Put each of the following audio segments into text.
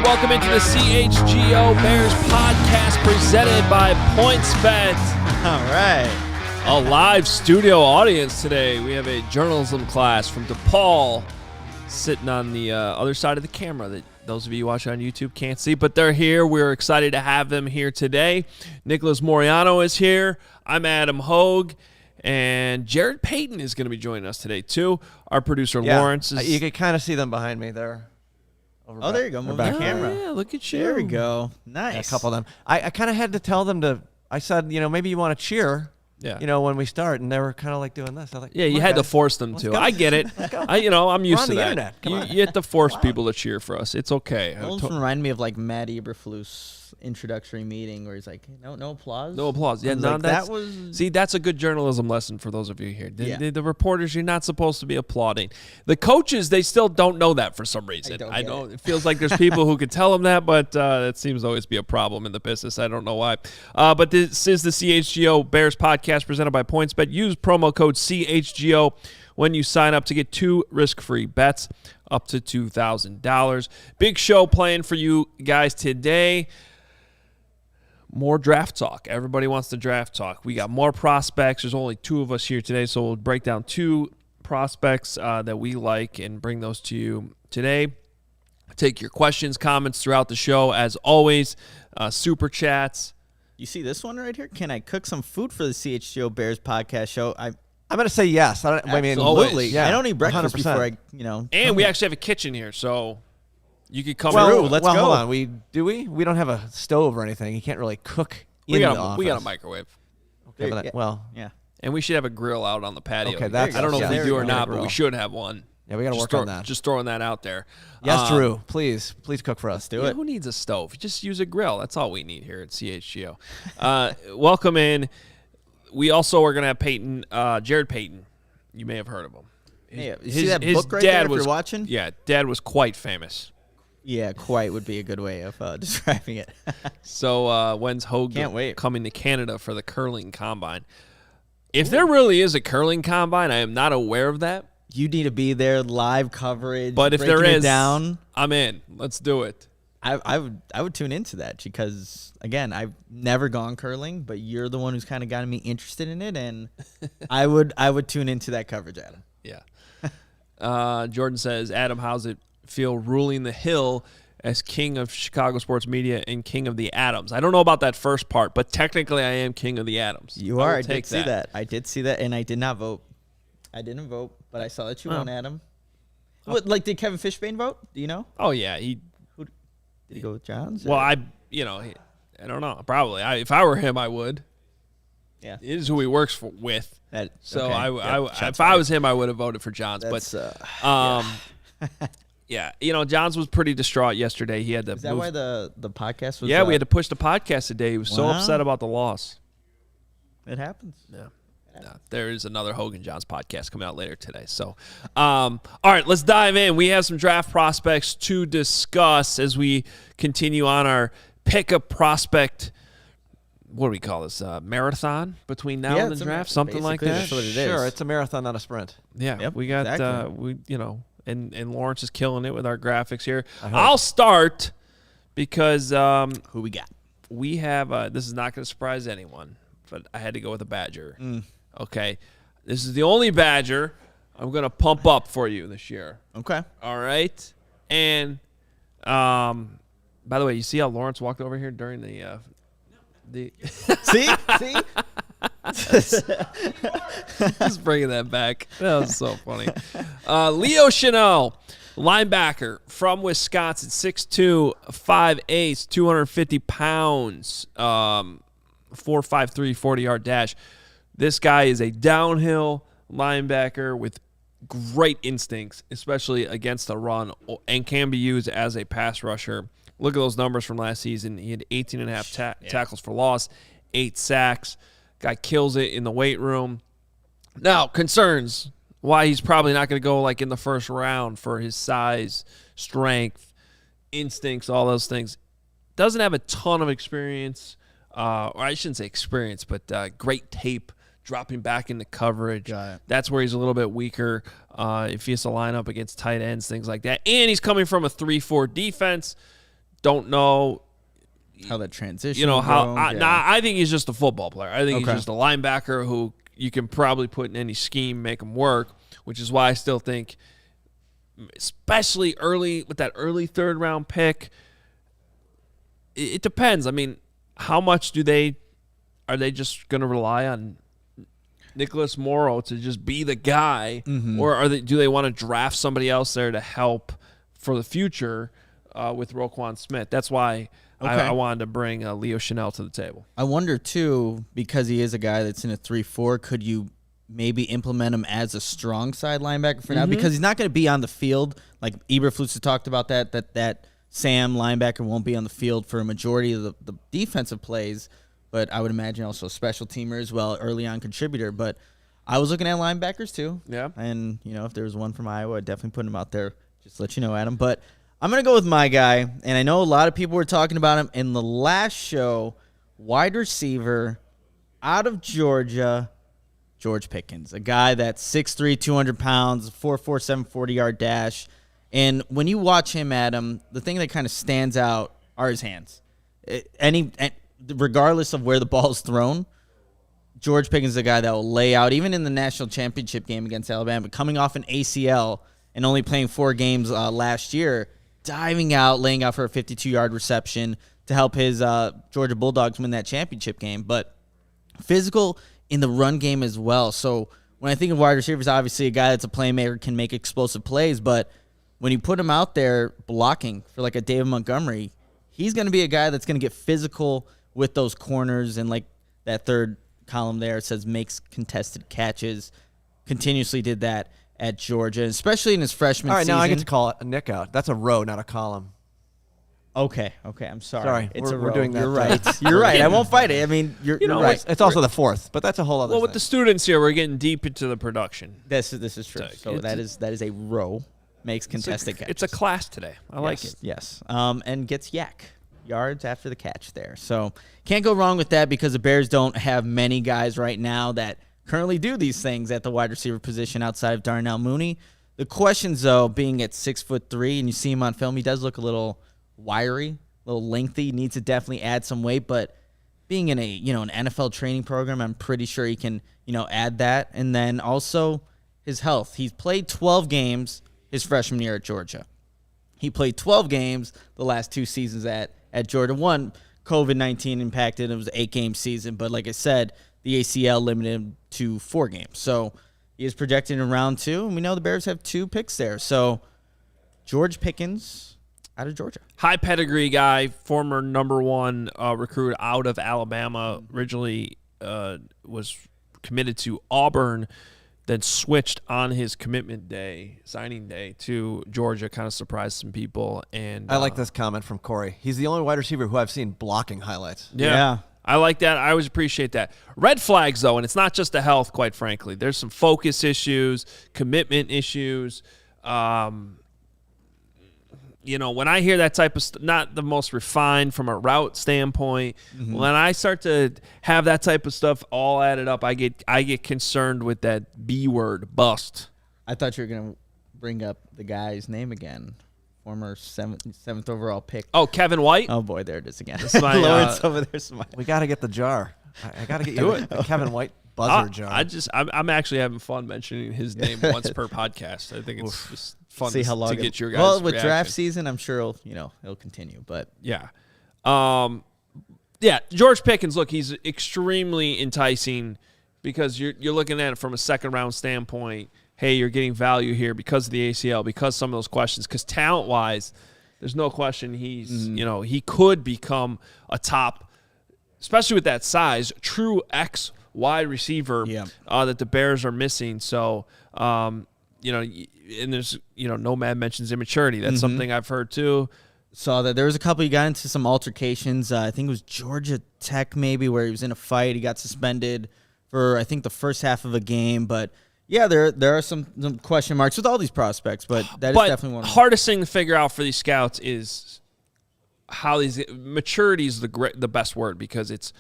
welcome into the CHGO Bears Podcast presented by PointsBet. All right. A live studio audience today. We have a journalism class from DePaul sitting on the other side of the camera that those of you watching on YouTube can't see, but they're here. We're excited to have them here today. Nicholas Moreano is here. I'm Adam Hoge. And Jarrett Payton is going to be joining us today, too. Our producer, Lawrence. You can kind of see them behind me there. There you go. Move the camera. Yeah, look at you. There we go. Nice. Yeah, a couple of them. I kind of had to tell them to, I said, maybe you want to cheer, when we start. And they were kind of like doing this. I was like, you had to force them to. I get it. I'm used to that. You have to force people to cheer for us. It's okay. Almost remind me of like Matt Eberflus's introductory meeting where he's like, no applause. No applause. Yeah, no, that's a good journalism lesson for those of you here. The reporters, you're not supposed to be applauding. The coaches, they still don't know that for some reason. I know it feels like there's people who could tell them that, but it seems to always be a problem in the business. I don't know why. But this is the CHGO Bears Podcast presented by PointsBet. Use promo code CHGO when you sign up to get 2 risk-free bets up to $2,000. Big show playing for you guys today. More draft talk. Everybody wants to draft talk. We got more prospects. There's only 2 of us here today, so we'll break down 2 prospects that we like and bring those to you today. Take your questions, comments throughout the show. As always, super chats. You see this one right here? Can I cook some food for the CHGO Bears Podcast show? I'm going to say yes. Absolutely. Yeah, I don't eat breakfast 100%. before And we actually have a kitchen here, so you could come through. in. Let's go. Hold on. We don't have a stove or anything. You can't really cook in the office. We got a microwave. Okay, yeah. And we should have a grill out on the patio. Okay, I don't know if we do or not, but we should have one. Yeah, we got to work on that. Just throwing that out there. Yes, Drew. Please cook for us. Do it. Who needs a stove? Just use a grill. That's all we need here at CHGO. Welcome in. We also are going to have Payton, Jarrett Payton. You may have heard of him. You see that book right there if you're watching? Yeah, Dad was quite famous. Yeah, quite would be a good way of describing it. So when's Hoge coming to Canada for the curling combine? If there really is a curling combine, I am not aware of that. You need to be there, live coverage. But if there is, I'm in. Let's do it. I would tune into that because, again, I've never gone curling, but you're the one who's kind of gotten me interested in it, and I would tune into that coverage, Adam. Yeah. Jordan says, Adam, how's it feel ruling the hill as king of Chicago sports media and king of the Adams? I don't know about that first part, but technically I am king of the Adams. You are. I did see that. I did see that, and I did not vote. I didn't vote, but I saw that you won, Adam. What, did Kevin Fishbane vote? Do you know? Oh, yeah. Did he go with Johns? Well, I don't know. Probably. If I were him, I would. Yeah. It is who he works with. If I was him, I would have voted for Johns. Yeah, Johns was pretty distraught yesterday. He had to. Is that why the podcast was? Yeah, we had to push the podcast today. He was so upset about the loss. It happens. Yeah. There is another Hogan Johns podcast coming out later today. So, all right, let's dive in. We have some draft prospects to discuss as we continue on our pick-up prospect. What do we call this? Marathon between now and the draft, something like that. That's what it is. Sure, it's a marathon, not a sprint. Yeah, yep, we got exactly. and Lawrence is killing it with our graphics here. I'll start because who we got? We have this is not going to surprise anyone, but I had to go with a Badger. Okay, this is the only Badger I'm going to pump up for you this year. Okay, all right. And by the way, you see how Lawrence walked over here during the see. Just bringing that back. That was so funny. Leo Chanel, linebacker from Wisconsin, 6'2", 5'8", 250 pounds, 4.53 40-yard dash. This guy is a downhill linebacker with great instincts, especially against the run, and can be used as a pass rusher. Look at those numbers from last season. He had 18.5 tackles for loss, 8 sacks. Guy kills it in the weight room. Now, concerns why he's probably not going to go like in the first round for his size, strength, instincts, all those things. Doesn't have a ton of experience, or I shouldn't say experience, but great tape, dropping back into coverage. That's where he's a little bit weaker if he has to line up against tight ends, things like that. And he's coming from a 3-4 defense. Don't know how that transition. You know how? I think he's just a football player. I think he's just a linebacker who you can probably put in any scheme, make him work. Which is why I still think, especially early with that early third round pick, it depends. I mean, how much are they just going to rely on Nicholas Moreano to just be the guy, or do they want to draft somebody else there to help for the future with Roquan Smith? That's why I wanted to bring Leo Chenal to the table. I wonder too, because he is a guy that's in a 3-4. Could you maybe implement him as a strong side linebacker for now, because he's not going to be on the field. Like Eberflus has talked about that Sam linebacker won't be on the field for a majority of the defensive plays, but I would imagine also a special teamer as well, early on contributor. But I was looking at linebackers too. Yeah. And, if there was one from Iowa, I'd definitely put him out there. Just to let you know, Adam. But I'm going to go with my guy, and I know a lot of people were talking about him in the last show, wide receiver out of Georgia, George Pickens, a guy that's 6'3", 200 pounds, 4.47 40-yard dash. And when you watch him, Adam, the thing that kind of stands out are his hands. Regardless of where the ball is thrown, George Pickens is a guy that will lay out, even in the national championship game against Alabama, coming off an ACL and only playing 4 games last year, diving out, laying out for a 52-yard reception to help his Georgia Bulldogs win that championship game. But physical in the run game as well. So when I think of wide receivers, obviously a guy that's a playmaker can make explosive plays, but when you put him out there blocking for like a David Montgomery, he's going to be a guy that's going to get physical with those corners, and like that third column there, it says makes contested catches. Continuously did that at Georgia, especially in his freshman season. All right, now I get to call it a Nick out. That's a row, not a column. Okay, I'm sorry. We're doing that. You're right. You're right. I won't fight it. I mean, you're right. It's also the 4th, but that's a whole other thing. With the students here, we're getting deep into the production. This is true. So that is a row. Makes contested catches. It's a class today. I like it. Yes. And gets yards after the catch there. So can't go wrong with that, because the Bears don't have many guys right now that currently do these things at the wide receiver position outside of Darnell Mooney. The questions, though, being at 6'3", and you see him on film, he does look a little wiry, a little lengthy, needs to definitely add some weight, but being in an NFL training program, I'm pretty sure he can, add that. And then also his health. He's played 12 games his freshman year at Georgia. He played 12 games the last 2 seasons at Georgia. One, COVID-19 impacted. It was an 8-game season, but like I said, the ACL limited him to 4 games. So he is projected in round 2, and we know the Bears have 2 picks there. So George Pickens out of Georgia. High pedigree guy, former number 1 recruit out of Alabama. Originally was committed to Auburn, then switched on his commitment day, signing day, to Georgia. Kind of surprised some people. And I like this comment from Corey. He's the only wide receiver who I've seen blocking highlights. Yeah. I like that. I always appreciate that. Red flags, though, and it's not just the health, quite frankly. There's some focus issues, commitment issues. When I hear that type of not the most refined from a route standpoint, when I start to have that type of stuff all added up, I get concerned with that B word, bust. I thought you were going to bring up the guy's name again. Former seventh overall pick. Oh, Kevin White? Oh, boy, there it is again. Lawrence over there smiling. We got to get the jar. I got to get you the Kevin White buzzer jar. I'm actually having fun mentioning his name once per podcast. I think it's just fun see how long to get your guys' Well, with reaction. draft season, I'm sure it'll continue. But yeah. George Pickens, look, he's extremely enticing because you're looking at it from a second-round standpoint. Hey, you're getting value here because of the ACL, because some of those questions. Because talent-wise, there's no question he's he could become a top, especially with that size, true X wide receiver that the Bears are missing. So, and there's Nomad mentions immaturity. That's something I've heard too. Saw that there was a couple. He got into some altercations. I think it was Georgia Tech maybe, where he was in a fight. He got suspended for I think the first half of a game, but. Yeah, there are some question marks with all these prospects, but that is definitely one of them. Hardest thing to figure out for these scouts is how these maturity is the best word, because it's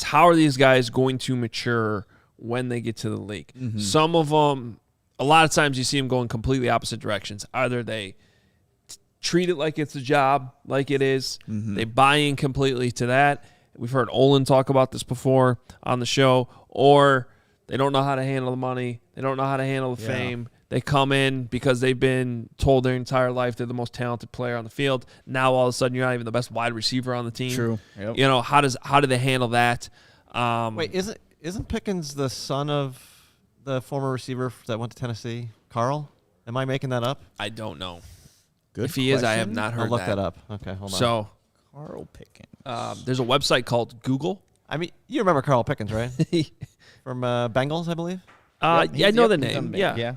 how are these guys going to mature when they get to the league. Some of them, a lot of times you see them going completely opposite directions. Either they treat it like it's a job, like it is. Mm-hmm. They buy in completely to that. We've heard Olin talk about this before on the show. Or they don't know how to handle the money. They don't know how to handle the fame. They come in because they've been told their entire life they're the most talented player on the field. Now all of a sudden you're not even the best wide receiver on the team. True. Yep. You know, how do they handle that? Wait, isn't Pickens the son of the former receiver that went to Tennessee, Carl? Am I making that up? I don't know. Good if he is, I have not heard I'll look that up. Okay, hold on. So, Carl Pickens. there's a website called Google. I mean, you remember Carl Pickens, right? From Bengals, I believe. Yeah, I know the name. Yeah.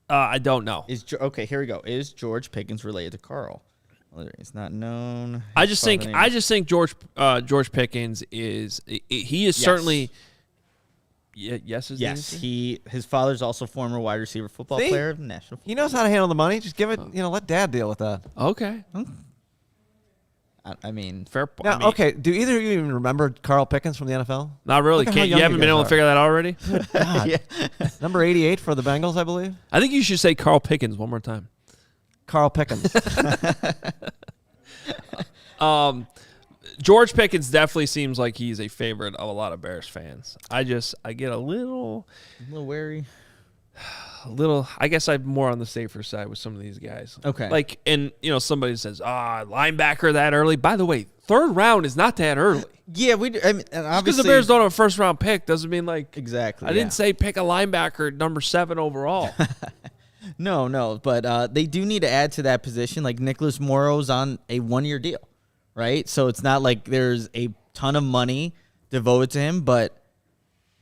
I don't know. Okay, here we go. Is George Pickens related to Carl? Well, it's not known. I just think George Pickens is certainly. Yes. His father's also former wide receiver football player of the national. He knows how to handle the money. Just give it. Let Dad deal with that. Okay. I mean, fair. Now, okay. Do either of you even remember Carl Pickens from the NFL? Not really. You haven't been able to figure that out already? God. Number 88 for the Bengals, I believe. I think you should say Carl Pickens one more time. Carl Pickens. George Pickens definitely seems like he's a favorite of a lot of Bears fans. I get a little wary. I guess I'm more on the safer side with some of these guys. Okay. And somebody says, linebacker that early. By the way, 3rd round is not that early. Yeah, obviously because the Bears don't have a first-round pick doesn't mean exactly. I didn't say pick a linebacker number 7 overall. No, but they do need to add to that position. Like Nicholas Moreau's on a 1-year deal, right? So it's not like there's a ton of money devoted to him, but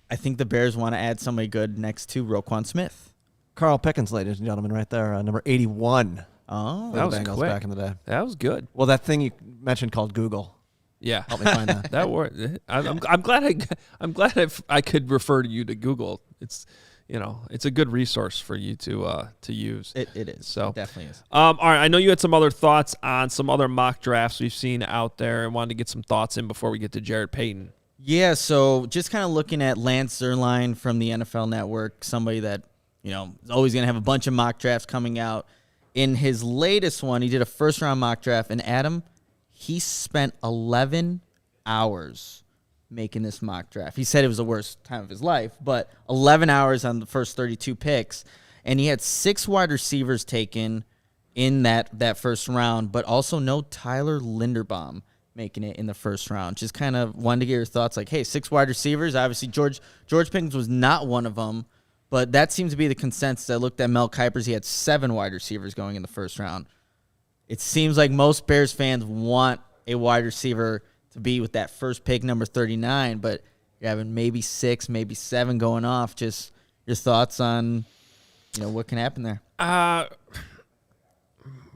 I think the Bears want to add somebody good next to Roquan Smith. Carl Pickens, ladies and gentlemen, right there, number 81. Oh, that was Bengals back in the day. That was good. Well, that thing you mentioned called Google. Yeah, help me find that. That worked. I'm glad I could refer to you to Google. It's it's a good resource for you to use. It is. So it definitely is. All right. I know you had some other thoughts on some other mock drafts we've seen out there, and wanted to get some thoughts in before we get to Jarrett Payton. Yeah. So just kind of looking at Lance Zierlein from the NFL Network, somebody that is always going to have a bunch of mock drafts coming out. In his latest one, he did a first-round mock draft, and Adam, he spent 11 hours making this mock draft. He said it was the worst time of his life, but 11 hours on the first 32 picks, and he had 6 wide receivers taken in that first round, but also no Tyler Lindenbaum making it in the first round. Just kind of wanted to get your thoughts, 6 wide receivers. Obviously, George Pickens was not one of them. But that seems to be the consensus. I looked at Mel Kiper's. He had 7 wide receivers going in the first round. It seems like most Bears fans want a wide receiver to be with that first pick, number 39, but you're having maybe 6, maybe 7 going off. Just your thoughts on, what can happen there?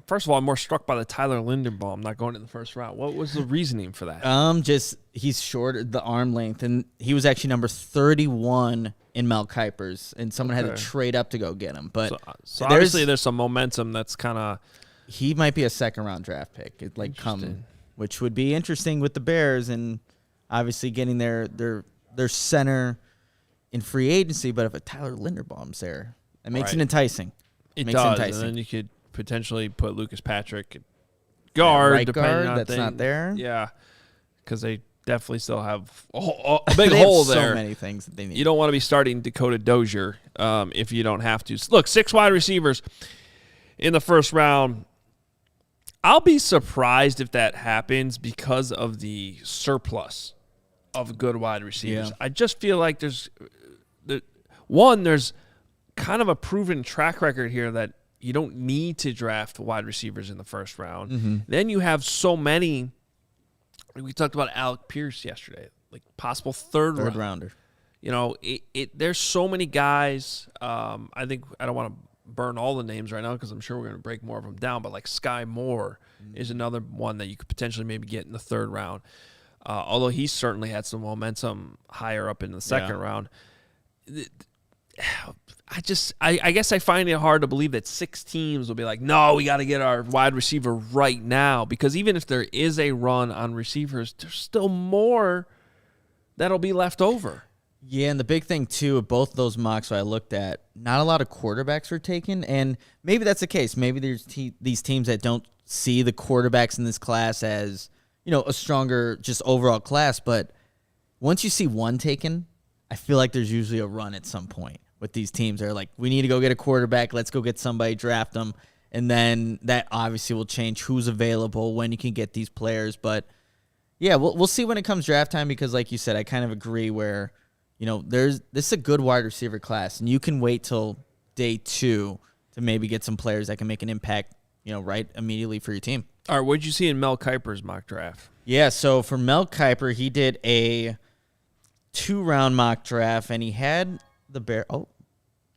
First of all, I'm more struck by the Tyler Lindenbaum not going in the first round. What was the reasoning for that? Just he's short, the arm length, and he was actually number 31 in Mel Kiper's, and someone had to trade up to go get him. But so obviously there's some momentum that's kind of... He might be a second-round draft pick, which would be interesting with the Bears, and obviously getting their center in free agency. But if a Tyler Linderbaum's there, it makes it enticing. It does, and then you could potentially put Lucas Patrick at guard, right depending guard on that's not there. Yeah, because they definitely still have a big hole there. So many things that they need. You don't want to be starting Dakota Dozier if you don't have to. Look, 6 wide receivers in the first round. I'll be surprised if that happens because of the surplus of good wide receivers. Yeah. I just feel like there's kind of a proven track record here that you don't need to draft wide receivers in the first round. Mm-hmm. Then you have so many. We talked about Alec Pierce yesterday, like possible third rounder. There's so many guys. I think I don't want to burn all the names right now because I'm sure we're going to break more of them down. But like Sky Moore is another one that you could potentially maybe get in the third round. Although he certainly had some momentum higher up in the second round. I guess I find it hard to believe that 6 teams will be like, no, we got to get our wide receiver right now, because even if there is a run on receivers, there's still more that'll be left over. Yeah, and the big thing, too, of both of those mocks I looked at, not a lot of quarterbacks were taken, and maybe that's the case. Maybe there's these teams that don't see the quarterbacks in this class as, a stronger just overall class, but once you see one taken, I feel like there's usually a run at some point with these teams. They're like, we need to go get a quarterback, let's go get somebody, draft them, and then that obviously will change who's available, when you can get these players, but yeah, we'll see when it comes draft time because, like you said, I kind of agree where – this is a good wide receiver class, and you can wait till day 2 to maybe get some players that can make an impact, right immediately for your team. All right, what did you see in Mel Kiper's mock draft? Yeah, so for Mel Kiper, he did a 2-round mock draft, and he had the Bears. Oh,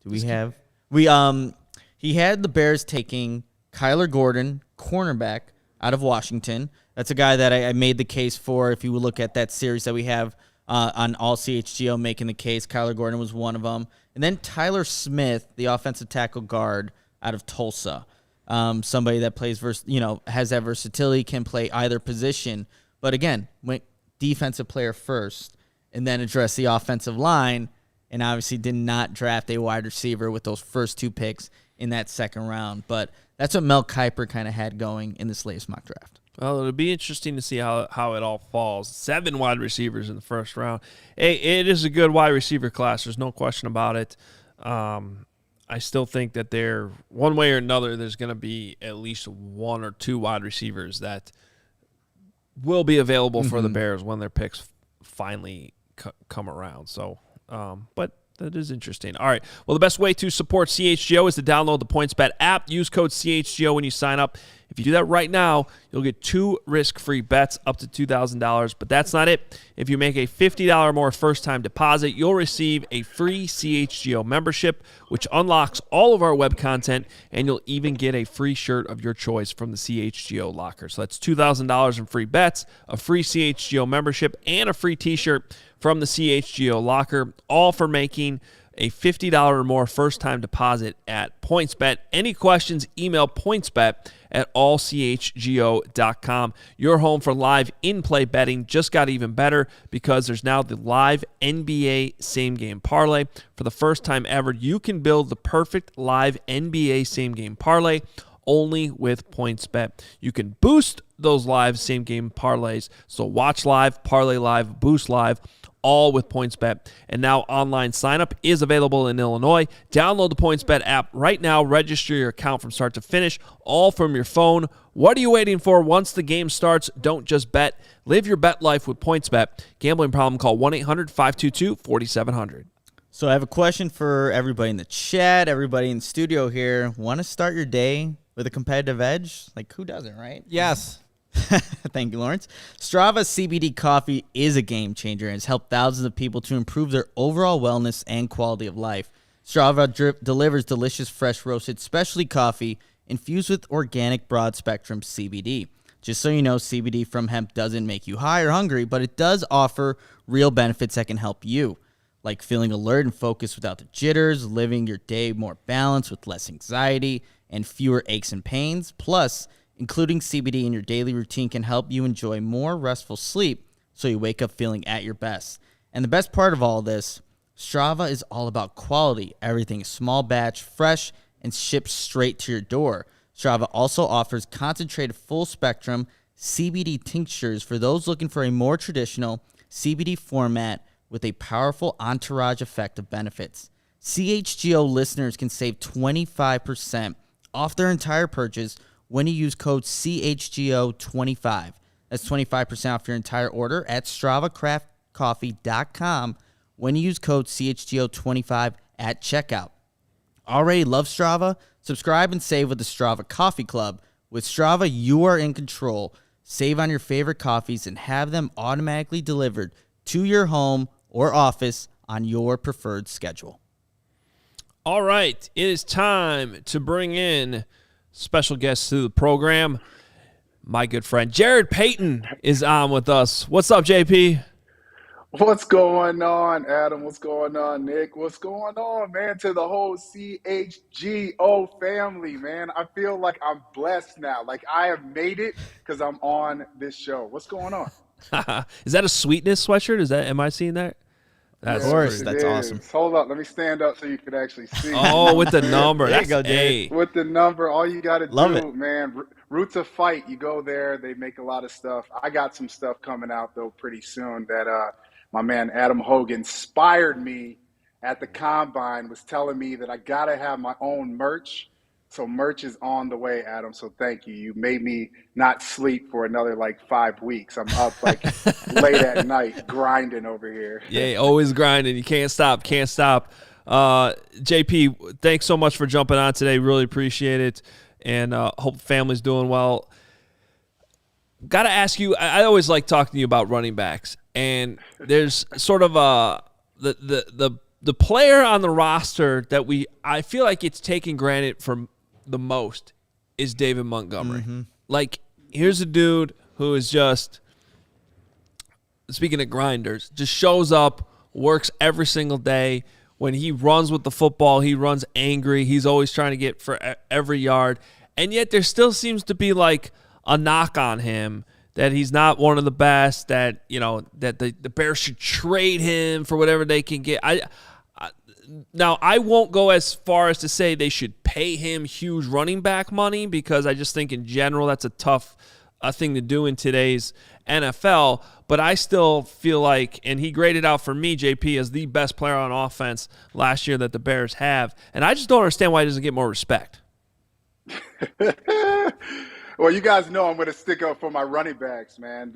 do we have? He had the Bears taking Kyler Gordon, cornerback out of Washington. That's a guy that I made the case for. If you would look at that series that we have. On all CHGO making the case. Kyler Gordon was one of them. And then Tyler Smith, the offensive tackle guard out of Tulsa. Somebody that plays, has that versatility, can play either position. But again, went defensive player first and then address the offensive line and obviously did not draft a wide receiver with those first 2 picks in that second round. But that's what Mel Kiper kind of had going in this latest mock draft. Well, it'll be interesting to see how it all falls. 7 wide receivers in the first round. Hey, it is a good wide receiver class. There's no question about it. I still think that one way or another, there's going to be at least 1 or 2 wide receivers that will be available for the Bears when their picks finally come around. So, but that is interesting. All right. Well, the best way to support CHGO is to download the PointsBet app. Use code CHGO when you sign up. If you do that right now, you'll get 2 risk-free bets up to $2,000. But that's not it. If you make a $50 or more first-time deposit, you'll receive a free CHGO membership, which unlocks all of our web content, and you'll even get a free shirt of your choice from the CHGO locker. So that's $2,000 in free bets, a free CHGO membership, and a free T-shirt from the CHGO locker, all for making a $50 or more first-time deposit at PointsBet. Any questions, email pointsbet@allchgo.com. Your home for live in-play betting just got even better because there's now the live NBA same-game parlay. For the first time ever, you can build the perfect live NBA same-game parlay only with PointsBet. You can boost those live same-game parlays, so watch live, parlay live, boost live, all with PointsBet. And now online signup is available in Illinois. Download the PointsBet app right now. Register your account from start to finish, all from your phone. What are you waiting for? Once the game starts, don't just bet. Live your bet life with PointsBet. Gambling problem, call 1-800-522-4700. So I have a question for everybody in the chat, everybody in the studio here. Want to start your day with a competitive edge? Like, who doesn't, right? Yes. Thank you, Lawrence. Strava CBD coffee is a game changer and has helped thousands of people to improve their overall wellness and quality of life. Strava delivers delicious, fresh roasted specialty coffee infused with organic broad-spectrum CBD. Just so you know, CBD from hemp doesn't make you high or hungry, but it does offer real benefits that can help you, like feeling alert and focused without the jitters, living your day more balanced with less anxiety and fewer aches and pains. Plus, including CBD in your daily routine can help you enjoy more restful sleep so you wake up feeling at your best. And the best part of all this, Strava is all about quality. Everything is small batch, fresh, and shipped straight to your door. Strava also offers concentrated full-spectrum CBD tinctures for those looking for a more traditional CBD format with a powerful entourage effect of benefits. CHGO listeners can save 25% off their entire purchase when you use code CHGO25. That's 25% off your entire order at StravaCraftCoffee.com when you use code CHGO25 at checkout. Already love Strava? Subscribe and save with the Strava Coffee Club. With Strava, you are in control. Save on your favorite coffees and have them automatically delivered to your home or office on your preferred schedule. All right, it is time to bring in special guests to the program. My good friend Jarrett Payton is on with us. What's up, JP? What's going on, Adam? What's going on, Nick? What's going on, man? To the whole CHGO family, man. I feel like I'm blessed now. Like I have made it because I'm on this show. What's going on? Is that a Sweetness sweatshirt? Am I seeing that? That's Of course, pretty- that's awesome. Hold up, let me stand up so you can actually see. Oh, with the number. There you That's go, Jay. With the number, all you got to Love do, it. man, Roots of Fight, you go there, they make a lot of stuff. I got some stuff coming out, though, pretty soon that my man Adam Hoge inspired me at the Combine, was telling me that I got to have my own merch. So merch is on the way, Adam. So thank you. You made me not sleep for another, 5 weeks. I'm up, late at night grinding over here. Yeah, always grinding. You can't stop. Can't stop. JP, thanks so much for jumping on today. Really appreciate it, and hope family's doing well. Got to ask you. I always like talking to you about running backs, and there's sort of the player on the roster that I feel like it's taken granted for the most is David Montgomery. Like, here's a dude who is just, speaking of grinders, just shows up, works every single day. When he runs with the football, he runs angry. He's always trying to get for every yard. And yet there still seems to be like a knock on him that he's not one of the best, that, that the Bears should trade him for whatever they can get. Now, I won't go as far as to say they should pay him huge running back money, because I just think in general that's a tough thing to do in today's NFL. But I still feel like, and he graded out for me, JP, as the best player on offense last year that the Bears have. And I just don't understand why he doesn't get more respect. Well, you guys know I'm going to stick up for my running backs, man.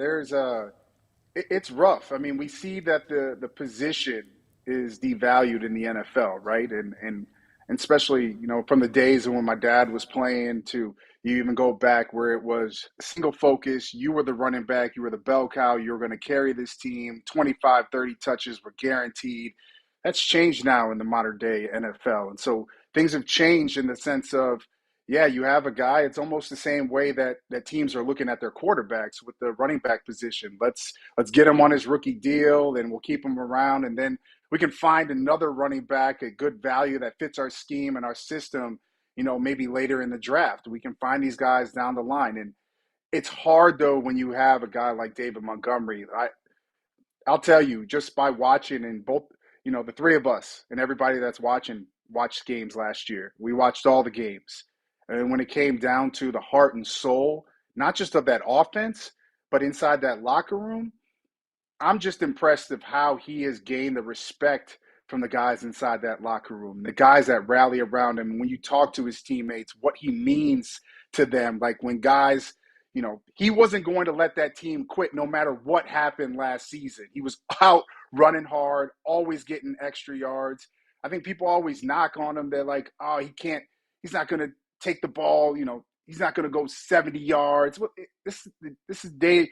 It's rough. I mean, we see that the position is devalued in the NFL, right? And especially, from the days when my dad was playing to, you even go back where it was single focus. You were the running back. You were the bell cow. You were going to carry this team. 25, 30 touches were guaranteed. That's changed now in the modern day NFL. And so things have changed in the sense of, yeah, you have a guy. It's almost the same way that teams are looking at their quarterbacks with the running back position. Let's get him on his rookie deal, and we'll keep him around, and then we can find another running back, a good value that fits our scheme and our system, maybe later in the draft. We can find these guys down the line. And it's hard, though, when you have a guy like David Montgomery. I'll tell you, just by watching, and both, the three of us and everybody that's watched games last year. We watched all the games. And when it came down to the heart and soul, not just of that offense, but inside that locker room, I'm just impressed of how he has gained the respect from the guys inside that locker room, the guys that rally around him. When you talk to his teammates, what he means to them, like when guys, he wasn't going to let that team quit no matter what happened last season. He was out running hard, always getting extra yards. I think people always knock on him. They're like, oh, he's not going to take the ball, he's not going to go 70 yards. This day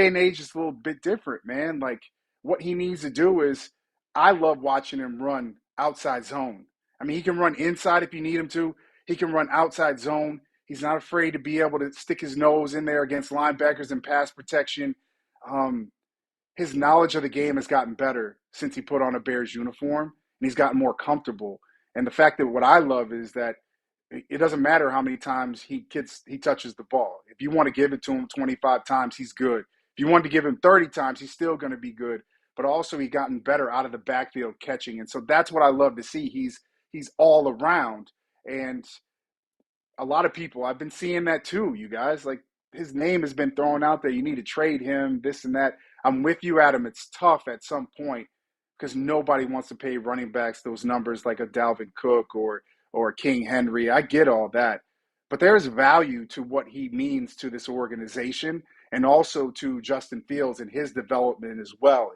and age is a little bit different, man. Like, what he needs to do is, I love watching him run outside zone. I mean, he can run inside if you need him to. He can run outside zone. He's not afraid to be able to stick his nose in there against linebackers and pass protection. His knowledge of the game has gotten better since he put on a Bears uniform, and he's gotten more comfortable. And the fact that what I love is that it doesn't matter how many times he touches the ball. If you want to give it to him 25 times, he's good. If you want to give him 30 times, he's still going to be good. But also, he's gotten better out of the backfield catching. And so that's what I love to see. He's all around. And a lot of people, I've been seeing that too, you guys. Like, his name has been thrown out there. You need to trade him, this and that. I'm with you, Adam. It's tough at some point because nobody wants to pay running backs those numbers like a Dalvin Cook or King Henry. I get all that. But there's value to what he means to this organization and also to Justin Fields and his development as well.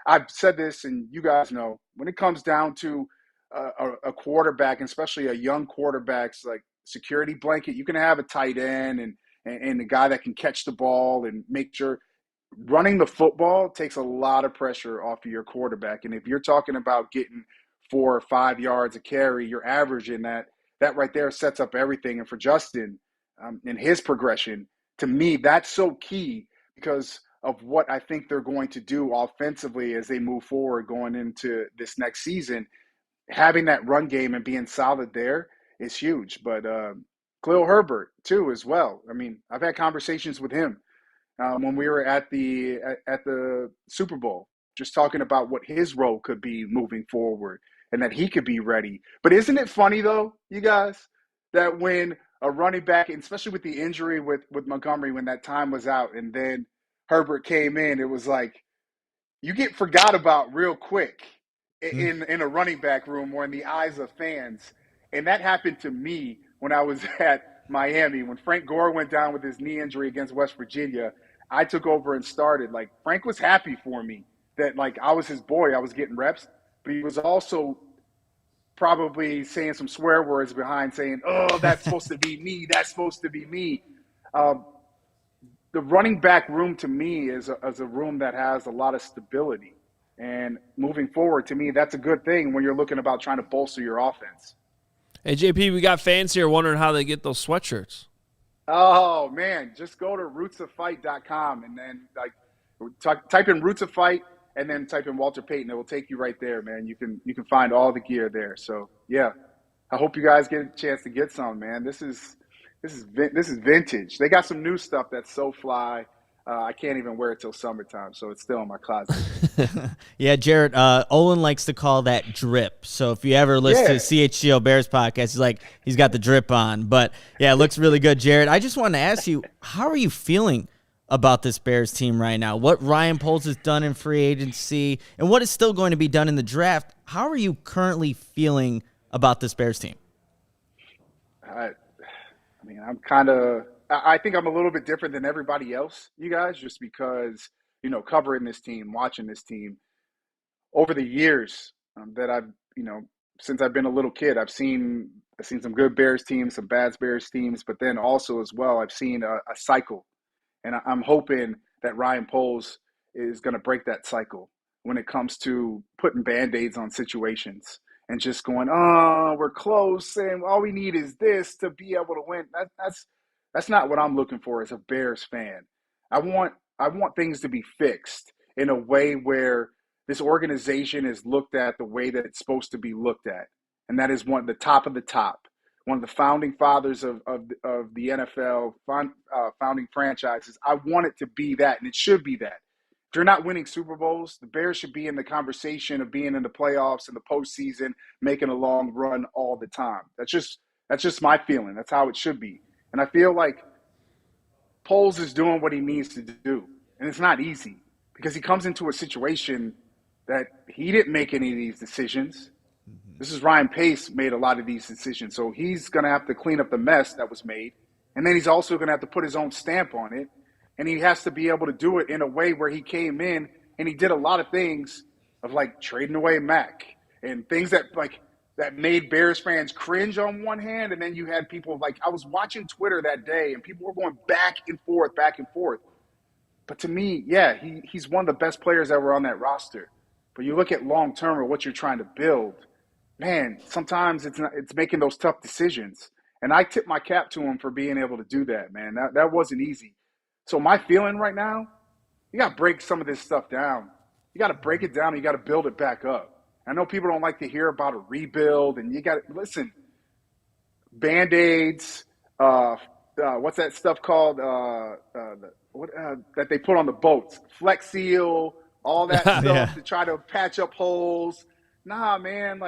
I've said this, and you guys know, when it comes down to a quarterback, especially a young quarterback's like security blanket, you can have a tight end and a guy that can catch the ball and make sure. Running the football takes a lot of pressure off of your quarterback. And if you're talking about getting 4 or 5 yards a carry, you're averaging that right there sets up everything. And for Justin and his progression, to me, that's so key because of what I think they're going to do offensively as they move forward going into this next season. Having that run game and being solid there is huge. But Khalil Herbert, too, as well. I mean, I've had conversations with him when we were at the Super Bowl. just talking about what his role could be moving forward and that he could be ready. But isn't it funny, though, you guys, that when a running back, and especially with the injury with Montgomery, when that time was out and then Herbert came in, it was like you get forgot about real quick in a running back room or in the eyes of fans. And that happened to me when I was at Miami. When Frank Gore went down with his knee injury against West Virginia, I took over and started. Like, Frank was happy for me that, like, I was his boy. I was getting reps. But he was also probably saying some swear words behind saying, oh, that's supposed to be me. That's supposed to be me. The running back room to me is a room that has a lot of stability. And moving forward, to me, that's a good thing when you're looking about trying to bolster your offense. Hey, JP, we got fans here wondering how they get those sweatshirts. Oh, man, just go to rootsoffight.com and then type in Roots of Fight and then type in Walter Payton. It will take you right there, man. You can find all the gear there. So, yeah, I hope you guys get a chance to get some, man. This is vintage. They got some new stuff that's so fly. I can't even wear it till summertime, so it's still in my closet. Yeah, Jarrett, Olin likes to call that drip. So if you ever listen to CHGO Bears Podcast, he's got the drip on. But, yeah, it looks really good, Jarrett. I just wanted to ask you, how are you feeling about this Bears team right now? What Ryan Poles has done in free agency and what is still going to be done in the draft, how are you currently feeling about this Bears team? I think I'm a little bit different than everybody else, you guys, just because, covering this team, watching this team over the years that I've, since I've been a little kid, I've seen some good Bears teams, some bad Bears teams, but then also as well, I've seen a cycle. And I'm hoping that Ryan Poles is going to break that cycle when it comes to putting Band-Aids on situations and just going, oh, we're close, and all we need is this to be able to win. That's not what I'm looking for as a Bears fan. I want things to be fixed in a way where this organization is looked at the way that it's supposed to be looked at, and that is the top of the top. One of the founding fathers of the NFL, founding franchises. I want it to be that, and it should be that. If you're not winning Super Bowls, the Bears should be in the conversation of being in the playoffs and the postseason, making a long run all the time. That's just my feeling. That's how it should be. And I feel like Poles is doing what he needs to do. And it's not easy because he comes into a situation that he didn't make any of these decisions. This is Ryan Pace made a lot of these decisions. So he's going to have to clean up the mess that was made. And then he's also going to have to put his own stamp on it. And he has to be able to do it in a way where he came in and he did a lot of things of trading away Mac and things that made Bears fans cringe on one hand. And then you had people I was watching Twitter that day and people were going back and forth. But to me, yeah, he's one of the best players that were on that roster. But you look at long-term or what you're trying to build, man, sometimes it's making those tough decisions. And I tip my cap to him for being able to do that, man. That wasn't easy. So my feeling right now, you got to break some of this stuff down. You got to break it down and you got to build it back up. I know people don't like to hear about a rebuild, and you got to listen. Band-Aids, what's that stuff called? That they put on the boats, Flex Seal, all that stuff to try to patch up holes. Nah, man,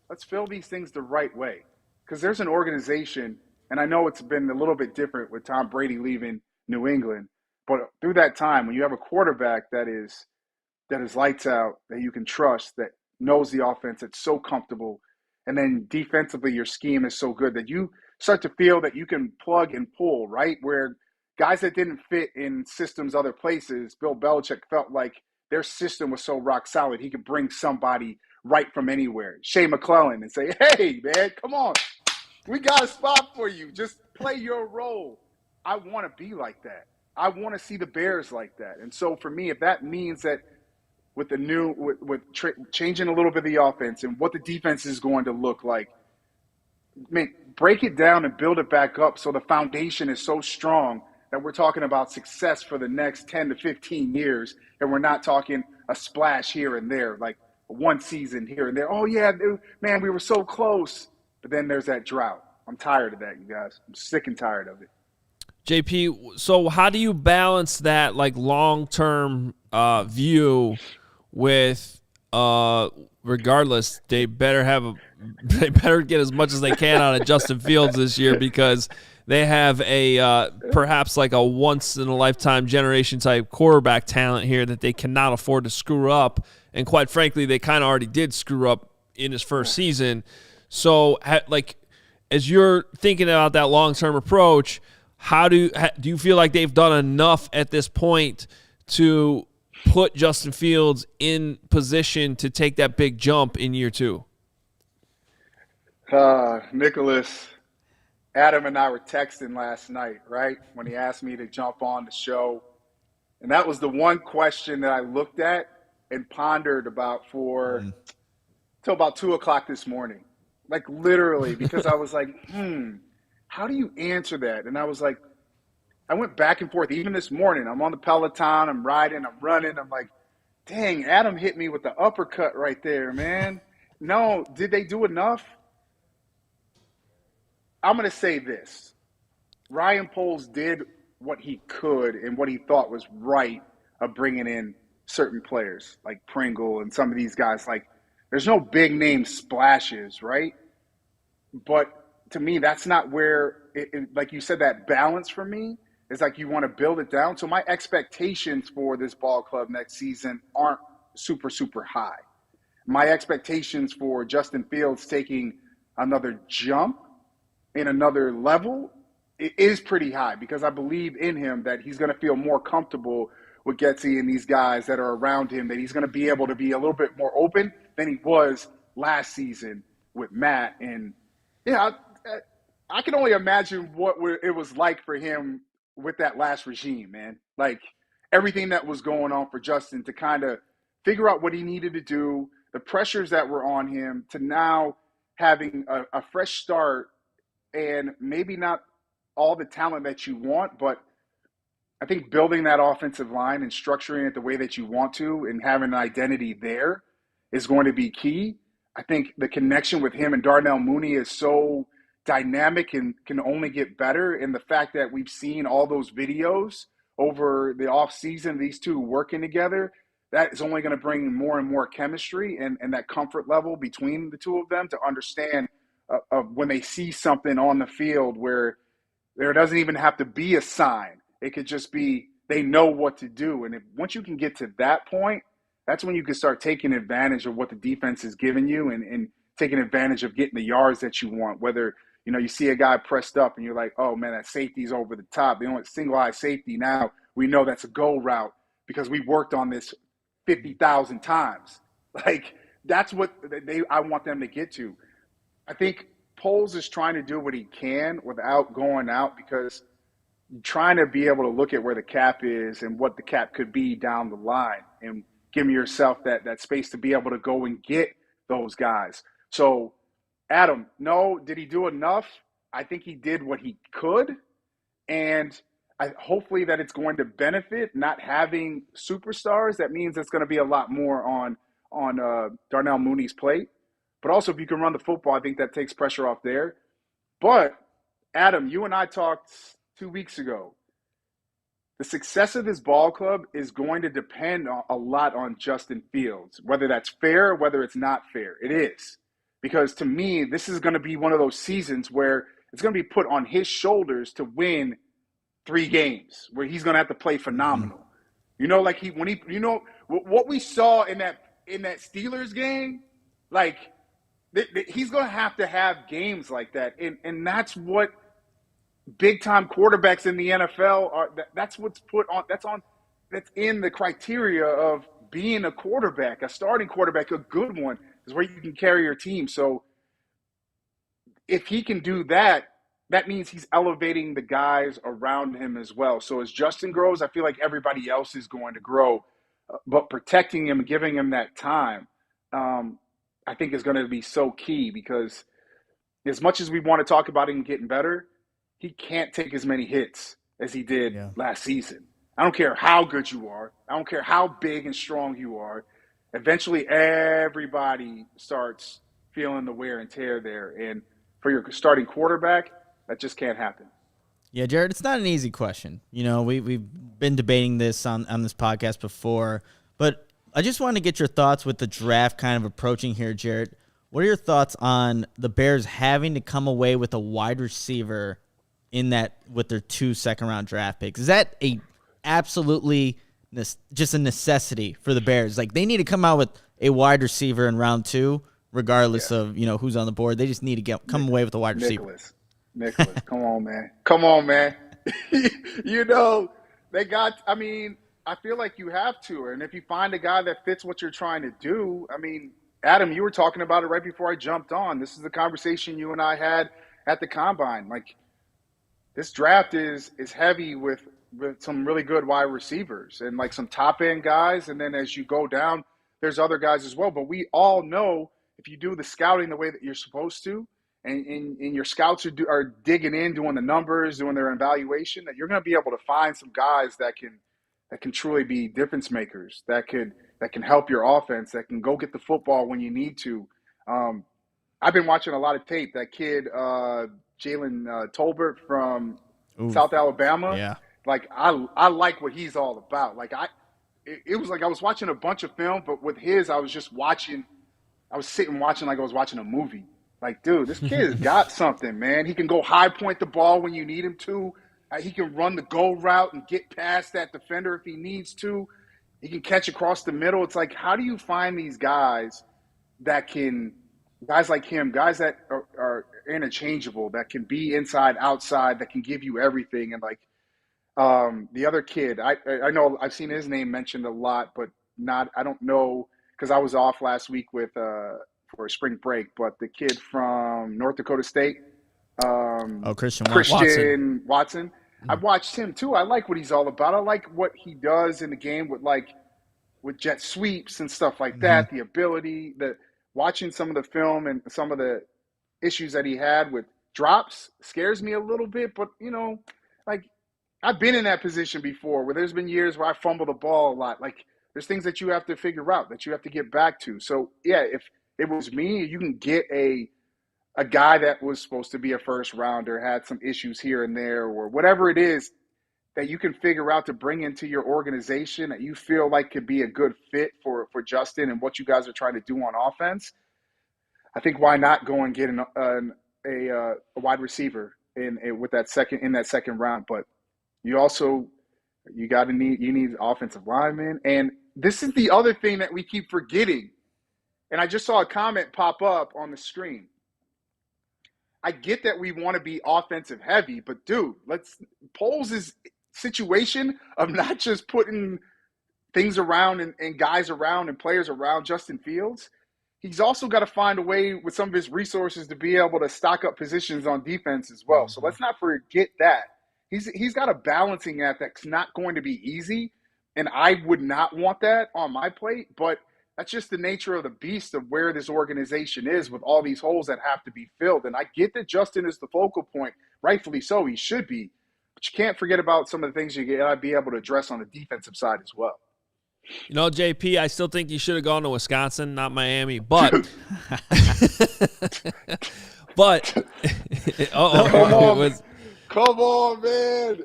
let's fill these things the right way, because there's an organization, and I know it's been a little bit different with Tom Brady leaving New England, but through that time, when you have a quarterback that is lights out, that you can trust, that knows the offense, that's so comfortable, and then defensively your scheme is so good that you start to feel that you can plug and pull, right? Where guys that didn't fit in systems other places, Bill Belichick felt like their system was so rock solid, he could bring somebody right from anywhere, Shea McClellan, and say, hey, man, come on. We got a spot for you. Just play your role. I want to be like that. I want to see the Bears like that. And so for me, if that means that with changing a little bit of the offense and what the defense is going to look like, man, break it down and build it back up so the foundation is so strong that we're talking about success for the next 10 to 15 years, and we're not talking a splash here and there, like one season here and there. Oh, yeah, man, we were so close. But then there's that drought. I'm tired of that, you guys. I'm sick and tired of it. JP, so how do you balance that long-term view with regardless, they better get as much as they can out of Justin Fields this year, because they have a perhaps like a once-in-a-lifetime generation type quarterback talent here that they cannot afford to screw up. And quite frankly, they kind of already did screw up in his first season. So, as you're thinking about that long-term approach, do you feel like they've done enough at this point to put Justin Fields in position to take that big jump in year 2? Nicholas, Adam and I were texting last night, right, when he asked me to jump on the show. And that was the one question that I looked at and pondered about till about 2 o'clock this morning. Like, literally, because I was like, how do you answer that? And I was like, I went back and forth. Even this morning, I'm on the Peloton, I'm riding, I'm running. I'm like, dang, Adam hit me with the uppercut right there, man. No, did they do enough? I'm going to say this. Ryan Poles did what he could and what he thought was right of bringing in certain players like Pringle and some of these guys. Like, there's no big name splashes, right? But to me, that's not where, like you said, that balance for me is like you want to build it down. So my expectations for this ball club next season aren't super, super high. My expectations for Justin Fields taking another jump in another level is pretty high, because I believe in him that he's going to feel more comfortable with Getsy and these guys that are around him, that he's going to be able to be a little bit more open than he was last season with Matt. And yeah, I can only imagine what it was like for him with that last regime, man. Like, everything that was going on for Justin to kind of figure out what he needed to do, the pressures that were on him, to now having a fresh start and maybe not all the talent that you want, but I think building that offensive line and structuring it the way that you want to and having an identity there is going to be key. I think the connection with him and Darnell Mooney is so dynamic and can only get better. And the fact that we've seen all those videos over the offseason, these two working together, that is only going to bring more and more chemistry and that comfort level between the two of them to understand when they see something on the field where there doesn't even have to be a sign. It could just be they know what to do. And once you can get to that point, that's when you can start taking advantage of what the defense is giving you and taking advantage of getting the yards that you want. Whether, you see a guy pressed up and you're like, oh, man, that safety's over the top. They want single-eye safety. Now we know that's a go route because we worked on this 50,000 times. Like, that's what I want them to get to. I think Poles is trying to do what he can without going out, because trying to be able to look at where the cap is and what the cap could be down the line and give yourself that space to be able to go and get those guys. So, Adam, no, did he do enough? I think he did what he could, and hopefully that it's going to benefit not having superstars. That means it's going to be a lot more on Darnell Mooney's plate. But also, if you can run the football, I think that takes pressure off there. But, Adam, you and I talked 2 weeks ago. The success of this ball club is going to depend a lot on Justin Fields, whether that's fair or whether it's not fair. It is. Because to me, this is going to be one of those seasons where it's going to be put on his shoulders to win 3 games, where he's going to have to play phenomenal. What we saw in that Steelers game, like, he's going to have games like that. And that's what big-time quarterbacks in the NFL are. That's what's put on. That's in the criteria of being a quarterback, a starting quarterback, a good one, is where you can carry your team. So if he can do that, that means he's elevating the guys around him as well. So as Justin grows, I feel like everybody else is going to grow. But protecting him and giving him that time, I think is going to be so key, because as much as we want to talk about him getting better, he can't take as many hits as he did last season. I don't care how good you are. I don't care how big and strong you are. Eventually, everybody starts feeling the wear and tear there. And for your starting quarterback, that just can't happen. Yeah, Jarrett, it's not an easy question. We've been debating this on this podcast before, but I just want to get your thoughts with the draft kind of approaching here, Jarrett. What are your thoughts on the Bears having to come away with a wide receiver in that with their 2 second-round draft picks? Is that a absolutely just a necessity for the Bears? Like, they need to come out with a wide receiver in round 2, regardless of who's on the board. They just need to come away with a wide receiver. Nicholas, come on, man. Come on, man. They got – I mean, I feel like you have to. And if you find a guy that fits what you're trying to do, I mean, Adam, you were talking about it right before I jumped on. This is the conversation you and I had at the Combine. Like, this draft is heavy with some really good wide receivers and, like, some top-end guys. And then as you go down, there's other guys as well. But we all know if you do the scouting the way that you're supposed to, and your scouts are digging in, doing the numbers, doing their evaluation, that you're going to be able to find some guys that can truly be difference makers, that can help your offense, that can go get the football when you need to. I've been watching a lot of tape. That kid, Jalen Tolbert from South Alabama. Yeah. Like, I like what he's all about. Like, it was like I was watching a bunch of film, but with his, I was sitting watching like I was watching a movie. Like, dude, this kid has got something, man. He can go high point the ball when you need him to. He can run the go route and get past that defender if he needs to. He can catch across the middle. It's like, how do you find these guys like him, guys that are interchangeable, that can be inside, outside, that can give you everything? And, like, the other kid, I know I've seen his name mentioned a lot, but I don't know, because I was off last week for spring break, but the kid from North Dakota State, Christian Watson. I've watched him too. I like what he's all about. I like what he does in the game with jet sweeps and stuff like that. The ability, watching some of the film and some of the issues that he had with drops scares me a little bit. But, like, I've been in that position before where there's been years where I fumble the ball a lot. Like, there's things that you have to figure out, that you have to get back to. So, yeah, if it was me, you can get a guy that was supposed to be a first rounder, had some issues here and there, or whatever it is that you can figure out to bring into your organization that you feel like could be a good fit for Justin and what you guys are trying to do on offense. I think why not go and get a wide receiver in that second round? But you need offensive linemen, and this is the other thing that we keep forgetting. And I just saw a comment pop up on the screen. I get that we want to be offensive heavy, but dude, Poles' situation of not just putting things around and guys around and players around Justin Fields, he's also got to find a way with some of his resources to be able to stock up positions on defense as well. So let's not forget that. He's got a balancing act that's not going to be easy, and I would not want that on my plate, but that's just the nature of the beast of where this organization is with all these holes that have to be filled. And I get that Justin is the focal point, rightfully so, he should be. But you can't forget about some of the things you got to be able to address on the defensive side as well. JP, I still think you should have gone to Wisconsin, not Miami. But, Come on, man.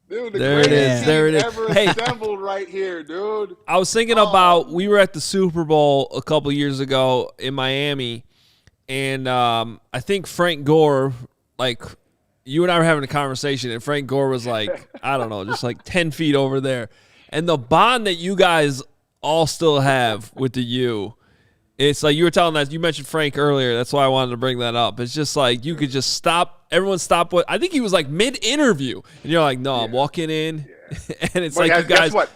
Dude, there it is. Ever assembled right here, dude. I was thinking about, we were at the Super Bowl a couple years ago in Miami, and I think Frank Gore, like, you and I were having a conversation, and Frank Gore was like, I don't know, just like 10 feet over there. And the bond that you guys all still have with the U, it's like you were telling us, you mentioned Frank earlier. That's why I wanted to bring that up. It's just like you could just stop. Everyone stop what I think he was like mid-interview. And you're like, no, I'm walking in. Yeah. And it's like you guys. Guess what?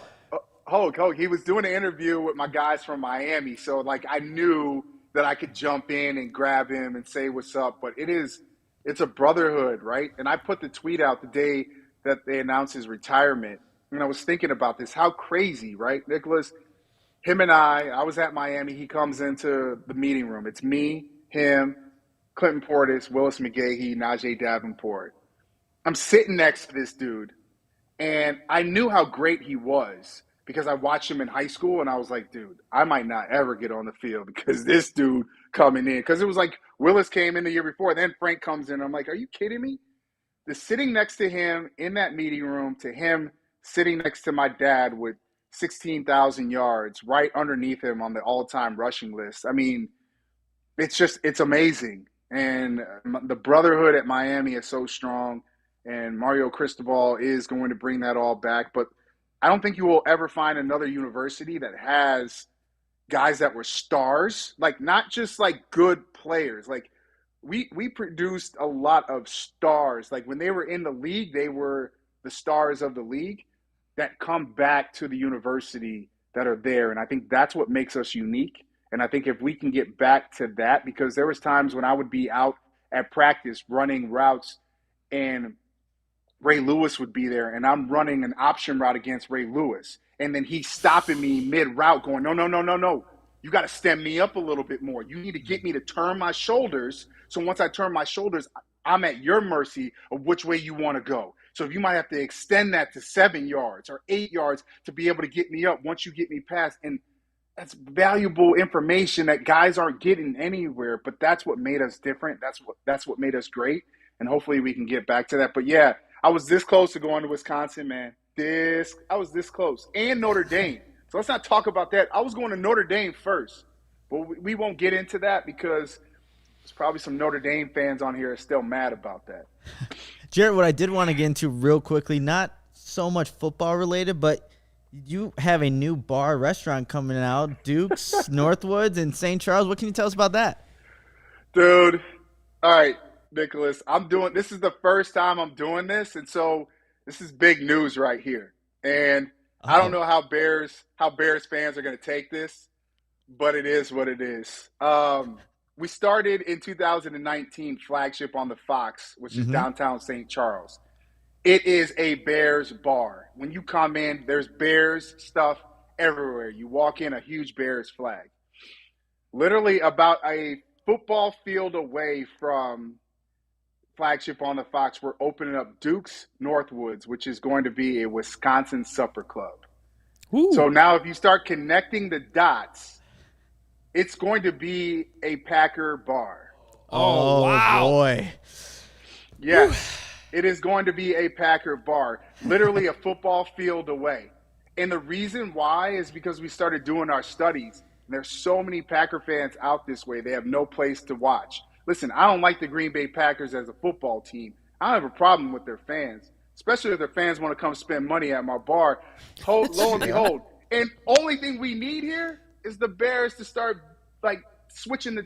Hoge, he was doing an interview with my guys from Miami. So, like, I knew that I could jump in and grab him and say what's up. But it's a brotherhood, right? And I put the tweet out the day that they announced his retirement. And I was thinking about this. How crazy, right, Nicholas? Him and I was at Miami. He comes into the meeting room. It's me, him, Clinton Portis, Willis McGahee, Najee Davenport. I'm sitting next to this dude, and I knew how great he was because I watched him in high school, and I was like, dude, I might not ever get on the field because this dude coming in. Because it was like Willis came in the year before, then Frank comes in. I'm like, are you kidding me? The sitting next to him in that meeting room, to him sitting next to my dad with 16,000 yards, right underneath him on the all-time rushing list. I mean, it's amazing. And the brotherhood at Miami is so strong, and Mario Cristobal is going to bring that all back. But I don't think you will ever find another university that has guys that were stars, like not just like good players. Like we produced a lot of stars. Like when they were in the league, they were the stars of the league that come back to the university that are there. And I think that's what makes us unique. And I think if we can get back to that, because there was times when I would be out at practice running routes and Ray Lewis would be there and I'm running an option route against Ray Lewis. And then he's stopping me mid-route going, no. You got to stem me up a little bit more. You need to get me to turn my shoulders. So once I turn my shoulders, I'm at your mercy of which way you want to go. So if you might have to extend that to 7 yards or 8 yards to be able to get me up once you get me past. And that's valuable information that guys aren't getting anywhere, but that's what made us different. That's what made us great. And hopefully we can get back to that. But yeah, I was this close to going to Wisconsin, man. I was this close. And Notre Dame. So let's not talk about that. I was going to Notre Dame first. But we won't get into that because there's probably some Notre Dame fans on here are still mad about that. Jarrett, what I did want to get into real quickly, not so much football related, but you have a new bar restaurant coming out, Duke's, Northwoods, and St. Charles. What can you tell us about that? Dude, all right, Nicholas, this is the first time I'm doing this, and so this is big news right here. And I don't know how Bears fans are going to take this, but it is what it is. We started in 2019 flagship on the Fox, which is downtown St. Charles. It is a Bears bar. When you come in, there's Bears stuff everywhere. You walk in, a huge Bears flag. Literally about a football field away from flagship on the Fox, we're opening up Duke's Northwoods, which is going to be a Wisconsin supper club. Ooh. So now if you start connecting the dots, it's going to be a Packer bar. Oh wow. Boy. Yes. It is going to be a Packer bar, literally a football field away. And the reason why is because we started doing our studies. And there's so many Packer fans out this way. They have no place to watch. Listen, I don't like the Green Bay Packers as a football team. I don't have a problem with their fans, especially if their fans want to come spend money at my bar. Lo and behold. And only thing we need here is the Bears to start like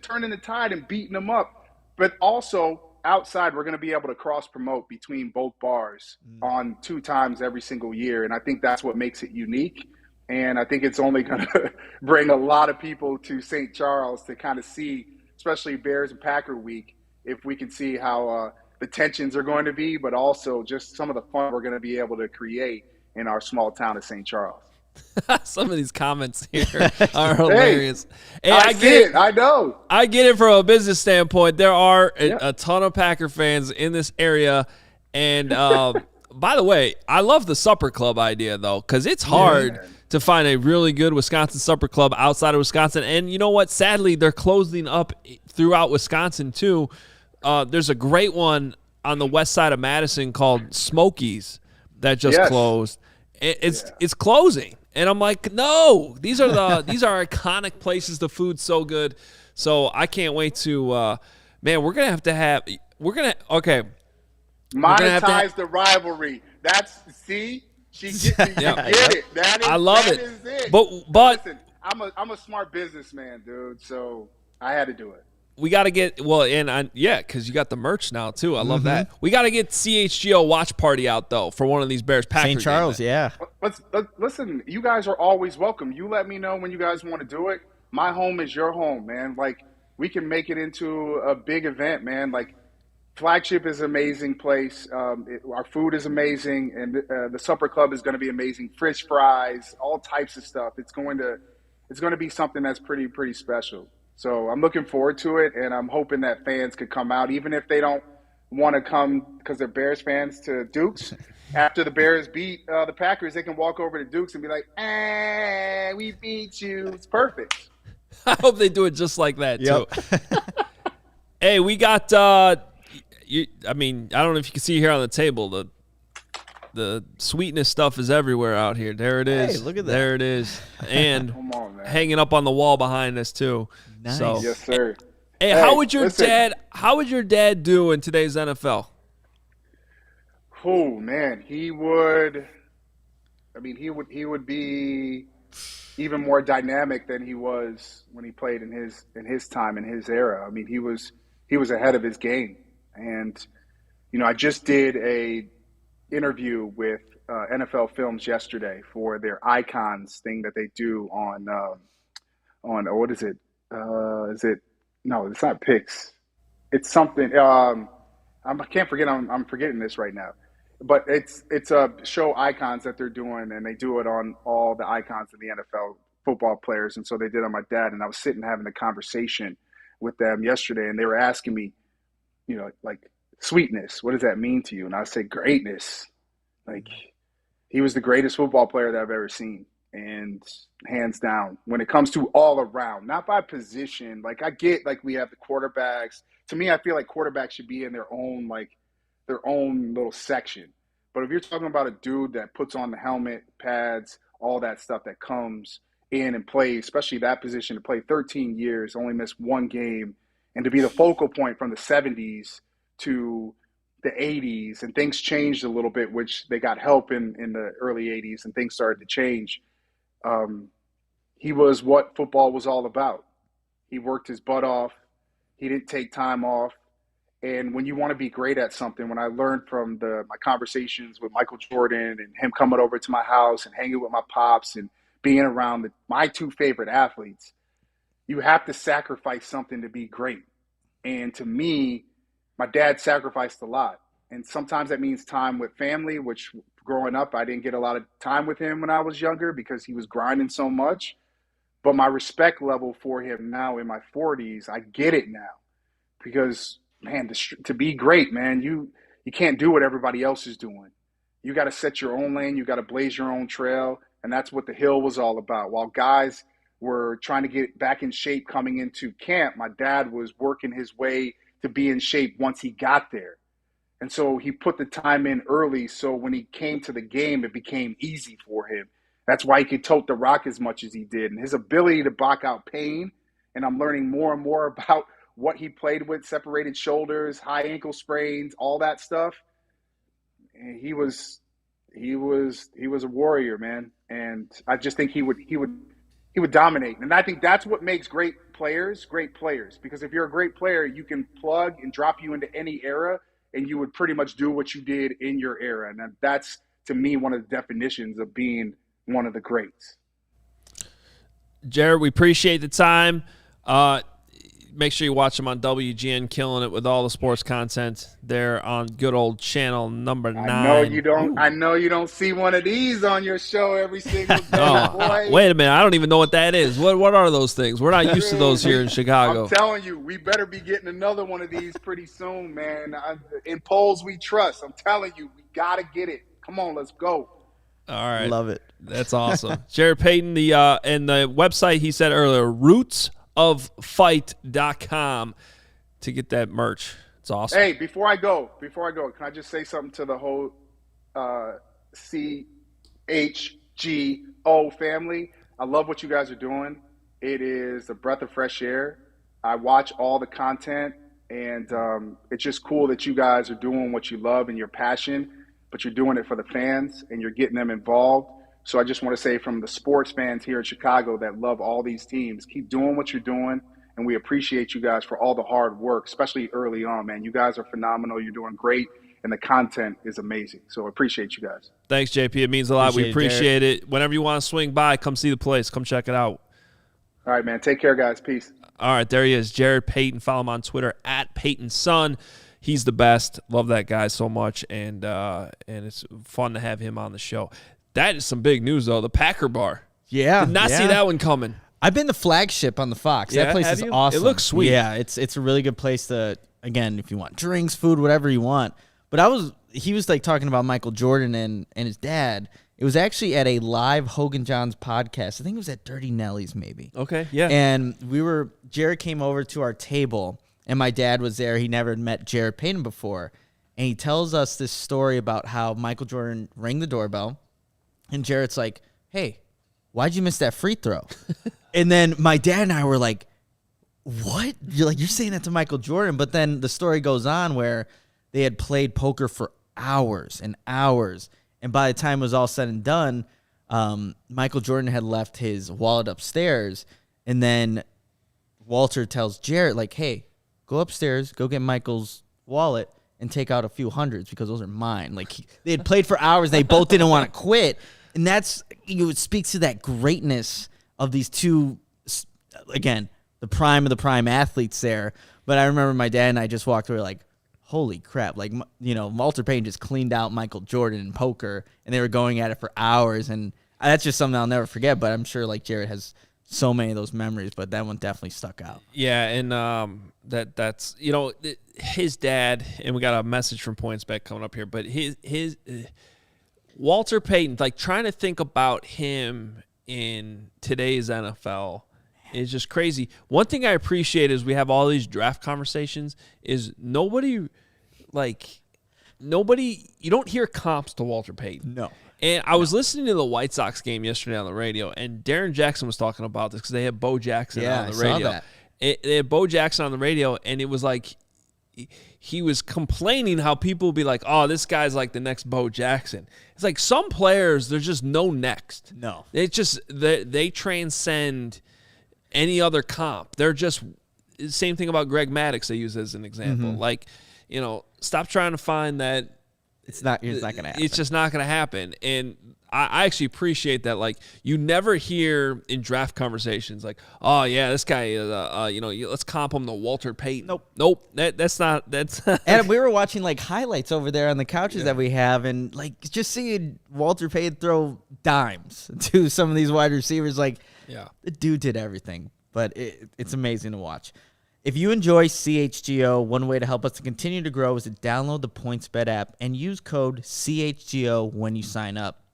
turning the tide and beating them up. But also, outside, we're going to be able to cross-promote between both bars on 2 times every single year, and I think that's what makes it unique. And I think it's only going to bring a lot of people to St. Charles to kind of see, especially Bears and Packer Week, if we can see how the tensions are going to be, but also just some of the fun we're going to be able to create in our small town of St. Charles. Some of these comments here are hilarious. Hey, I get it. I know. I get it from a business standpoint. There are a ton of Packer fans in this area. And by the way, I love the supper club idea, though, because it's hard to find a really good Wisconsin supper club outside of Wisconsin. And you know what? Sadly, they're closing up throughout Wisconsin, too. There's a great one on the west side of Madison called Smokies that just closed. It's closing. And I'm like, no, these are iconic places. The food's so good. So I can't wait to we're gonna have to monetize the rivalry. She get it. I love it. Is it. But listen, I'm a smart businessman, dude. So I had to do it. We got to get because you got the merch now too. I love that. We got to get CHGO watch party out though for one of these Bears Packers. St. Charles, Listen, you guys are always welcome. You let me know when you guys want to do it. My home is your home, man. Like we can make it into a big event, man. Like flagship is an amazing place. Our food is amazing, and the supper club is going to be amazing. French fries, all types of stuff. It's going to be something that's pretty special. So I'm looking forward to it, and I'm hoping that fans could come out, even if they don't want to come because they're Bears fans to Duke's. After the Bears beat the Packers, they can walk over to Duke's and be like, we beat you. It's perfect. I hope they do it just like that, too. Hey, we got I don't know if you can see here on the table, the The sweetness stuff is everywhere out here. There it is. Hey, look at that. There it is. And Come on, man. hanging up on the wall behind us too. Nice. So, Yes, sir. hey, how would your dad do in today's NFL? Oh man, he would. I mean, he would be even more dynamic than he was when he played in his time, in his era. I mean, he was ahead of his game. And I just did a interview with NFL Films yesterday for their Icons thing that they do on what is it? No, it's not Picks. It's something. I can't forget. I'm forgetting this right now. But it's a show, Icons, that they're doing, and they do it on all the icons of the NFL football players. And so they did on my dad, and I was sitting having a conversation with them yesterday, and they were asking me, like, sweetness, what does that mean to you? And I said, greatness. Like, he was the greatest football player that I've ever seen, and hands down, when it comes to all around, not by position. Like, I get, like, we have the quarterbacks. To me, I feel like quarterbacks should be in their own little section. But if you're talking about a dude that puts on the helmet, pads, all that stuff that comes in and plays, especially that position, to play 13 years, only missed one game, and to be the focal point from the 70s to the 80s, and things changed a little bit, which they got help in the early 80s, and things started to change. He was what football was all about. He worked his butt off. He didn't take time off. And when you want to be great at something, when I learned from my conversations with Michael Jordan and him coming over to my house and hanging with my pops and being around my two favorite athletes, you have to sacrifice something to be great. And to me, my dad sacrificed a lot. And sometimes that means time with family, which growing up, I didn't get a lot of time with him when I was younger because he was grinding so much. But my respect level for him now in my 40s, I get it now. Because man, to be great, man, you can't do what everybody else is doing. You got to set your own lane. You got to blaze your own trail. And that's what the Hill was all about. While guys were trying to get back in shape coming into camp, my dad was working his way to be in shape once he got there. And so he put the time in early. So when he came to the game, it became easy for him. That's why he could tote the rock as much as he did. And his ability to block out pain. And I'm learning more and more about what he played with, separated shoulders, high ankle sprains, all that stuff. And he was a warrior, man. And I just think he would dominate. And I think that's what makes great players. Because if you're a great player, you can plug and drop you into any era, and you would pretty much do what you did in your era. And that's, to me, one of the definitions of being one of the greats. Jarrett, we appreciate the time. Make sure you watch them on WGN, killing it with all the sports content there on good old channel number 9. I know you don't see one of these on your show every single day, boy. Wait a minute, I don't even know what that is. What are those things? We're not used to those here in Chicago. I'm telling you, we better be getting another one of these pretty soon, man. In polls we trust. I'm telling you, we gotta get it. Come on, let's go. All right, love it. That's awesome. Jarrett Payton, and the website he said earlier, rootsoffight.com to get that merch. It's awesome. Hey, before I go, can I just say something to the whole CHGO family? I love what you guys are doing. It is a breath of fresh air. I watch all the content, and it's just cool that you guys are doing what you love and your passion, but you're doing it for the fans and you're getting them involved. So I just want to say, from the sports fans here in Chicago that love all these teams, keep doing what you're doing, and we appreciate you guys for all the hard work, especially early on, man. You guys are phenomenal. You're doing great, and the content is amazing. So I appreciate you guys. Thanks, JP. It means a lot. We appreciate it. Whenever you want to swing by, come see the place. Come check it out. All right, man. Take care, guys. Peace. All right, there he is, Jarrett Payton. Follow him on Twitter, @PaytonSon. He's the best. Love that guy so much, and it's fun to have him on the show. That is some big news, though. The Packer Bar. Yeah. Did not see that one coming. I've been the flagship on the Fox. Yeah, that place is you? awesome. It looks sweet. Yeah, it's a really good place to, again, if you want drinks, food, whatever you want. But he was like talking about Michael Jordan and his dad. It was actually at a live Hoge and John's podcast. I think it was at Dirty Nelly's maybe. Okay, yeah. And Jared came over to our table, and my dad was there. He never met Jarrett Payton before. And he tells us this story about how Michael Jordan rang the doorbell, and Jarrett's like, hey, why'd you miss that free throw? And then my dad and I were like, what? You're saying that to Michael Jordan? But then the story goes on where they had played poker for hours and hours. And by the time it was all said and done, Michael Jordan had left his wallet upstairs. And then Walter tells Jarrett, like, hey, go upstairs, go get Michael's wallet and take out a few hundreds because those are mine. Like, they had played for hours. They both didn't want to quit. And that's, it speaks to that greatness of these two, again, the prime of the prime athletes there. But I remember my dad and I just walked away like, holy crap. Like, Walter Payton just cleaned out Michael Jordan in poker, and they were going at it for hours. And that's just something I'll never forget. But I'm sure, like, Jarrett has so many of those memories, but that one definitely stuck out. Yeah, and that's his dad, and we got a message from PointsBet coming up here, but his Walter Payton, like, trying to think about him in today's NFL is just crazy. One thing I appreciate is we have all these draft conversations is nobody, you don't hear comps to Walter Payton. No. And I was listening to the White Sox game yesterday on the radio, and Darren Jackson was talking about this because they had Bo Jackson on the radio. Saw that. They had Bo Jackson on the radio, and it was like he was complaining how people would be like, oh, this guy's like the next Bo Jackson. It's like some players, there's just no next. No. It's just they transcend any other comp. They're just – same thing about Greg Maddux they use as an example. Mm-hmm. Like, stop trying to find that – It's not going to happen. It's just not going to happen. And I actually appreciate that. Like, you never hear in draft conversations like, oh, yeah, this guy is, let's comp him to Walter Payton. Nope. That's not. And we were watching, like, highlights over there on the couches that we have, and, like, just seeing Walter Payton throw dimes to some of these wide receivers, like, the dude did everything. But it's amazing to watch. If you enjoy CHGO, one way to help us to continue to grow is to download the PointsBet app and use code CHGO when you sign up.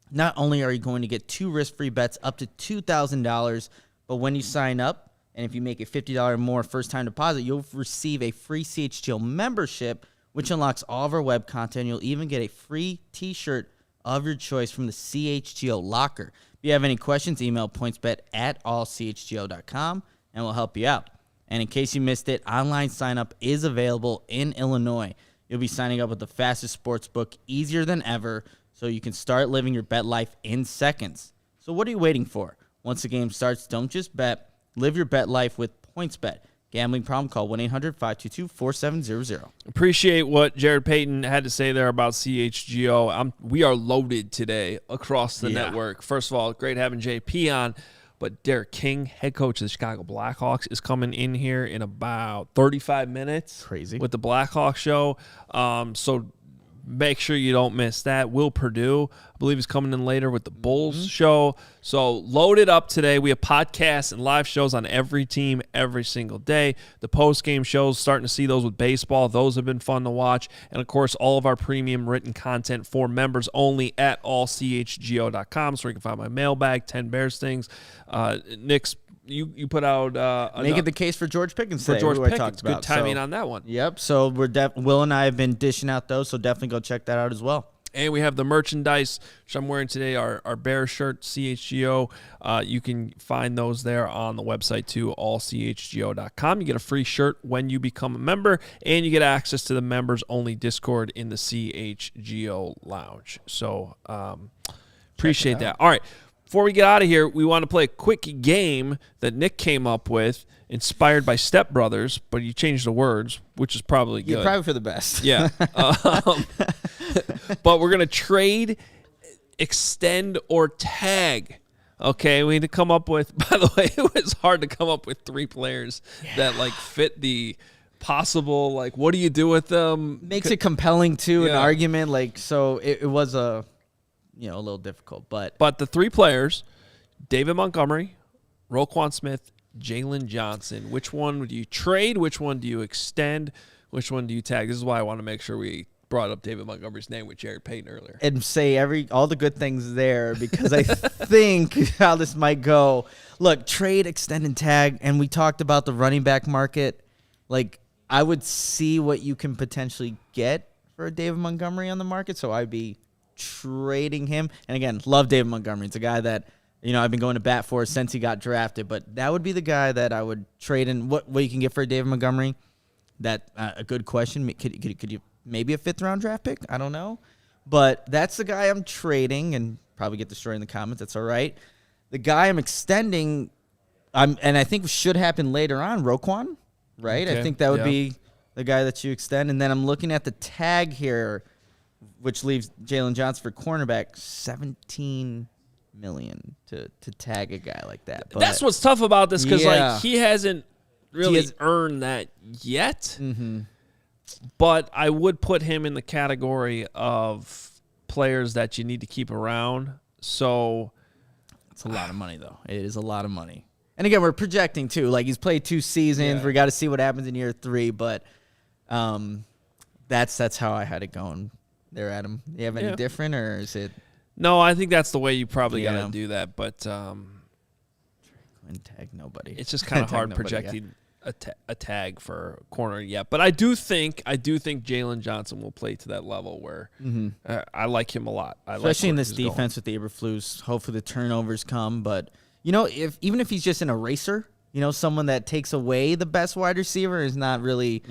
Not only are you going to get 2 risk-free bets up to $2,000, but when you sign up, and if you make a $50 or more first-time deposit, you'll receive a free CHGO membership, which unlocks all of our web content. You'll even get a free T-shirt of your choice from the CHGO locker. If you have any questions, email pointsbet@allchgo.com, and we'll help you out. And in case you missed it, online sign-up is available in Illinois. You'll be signing up with the fastest sports book, easier than ever, so you can start living your bet life in seconds. So what are you waiting for? Once the game starts, don't just bet. Live your bet life with PointsBet. Gambling problem? Call 1-800-522-4700. Appreciate what Jarrett Payton had to say there about CHGO. We are loaded today across the network. First of all, great having JP on. But Derek King, head coach of the Chicago Blackhawks, is coming in here in about 35 minutes. Crazy. With the Blackhawks show. So make sure you don't miss that. Will Purdue, I believe, is coming in later with the Bulls show. So loaded up today. We have podcasts and live shows on every team every single day. The post-game shows, starting to see those with baseball. Those have been fun to watch. And, of course, all of our premium written content for members only at allchgo.com. So you can find my mailbag, 10 Bears things. Nick's You put out making the case for George Pickens today. For George Pickens, talked about. Good timing on that one. Yep. So Will and I have been dishing out those, so definitely go check that out as well. And we have the merchandise, which I'm wearing today, our Bears shirt, CHGO. You can find those there on the website too, allchgo.com. You get a free shirt when you become a member, and you get access to the members-only Discord in the CHGO Lounge. So appreciate that. All right. Before we get out of here, we want to play a quick game that Nick came up with, inspired by Step Brothers, but you changed the words, which is probably good. Yeah, probably for the best. Yeah. But we're going to trade, extend, or tag. Okay, we need to come up with, by the way, it was hard to come up with 3 players that, fit the possible, what do you do with them? Makes it compelling, too, an argument. So it was a little difficult. But the 3 players, David Montgomery, Roquan Smith, Jalen Johnson, which one do you trade? Which one do you extend? Which one do you tag? This is why I want to make sure we brought up David Montgomery's name with Jarrett Payton earlier. And say all the good things there, because I think how this might go. Look, trade, extend, and tag, and we talked about the running back market. I would see what you can potentially get for for a David Montgomery on the market, so I'd be trading him. And again, love David Montgomery. It's a guy that I've been going to bat for since he got drafted. But that would be the guy that I would trade in. What you can get for a David Montgomery? That a good question. Could you maybe a 5th-round draft pick? I don't know. But that's the guy I'm trading, and probably get destroyed in the comments. That's all right. The guy I'm extending, and I think should happen later on, Roquan, right? Okay. I think that would be the guy that you extend. And then I'm looking at the tag here, which leaves Jalen Johnson for cornerback, $17 million to tag a guy like that. But that's what's tough about this because he hasn't really earned that yet. Mm-hmm. But I would put him in the category of players that you need to keep around. So it's a lot of money, though. It is a lot of money. And again, we're projecting too. Like he's played 2 seasons. Yeah. We got to see what happens in year 3. But that's how I had it going there, Adam. You have any different, or is it? No, I think that's the way you probably got to do that. But Tag nobody. it's just kind of hard projecting a tag for a corner yet. But I do think Jalen Johnson will play to that level where I like him a lot. Especially in this defense with the Eberflus. Hopefully the turnovers come. But, even if he's just an eraser, someone that takes away the best wide receiver is not really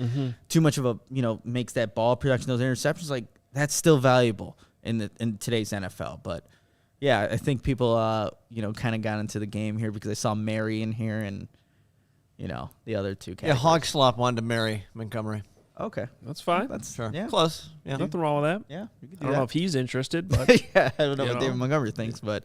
too much of a, makes that ball production, those interceptions, like that's still valuable in today's NFL. But, yeah, I think people, kind of got into the game here because I saw Mary in here and, the other 2 categories. Yeah, Hog Slop wanted to marry Montgomery. Okay. That's fine. That's Sure. Yeah. Close. Yeah. Nothing wrong with that. Yeah. We could do I don't that. know if he's interested, but Yeah, I don't know what David Montgomery thinks, but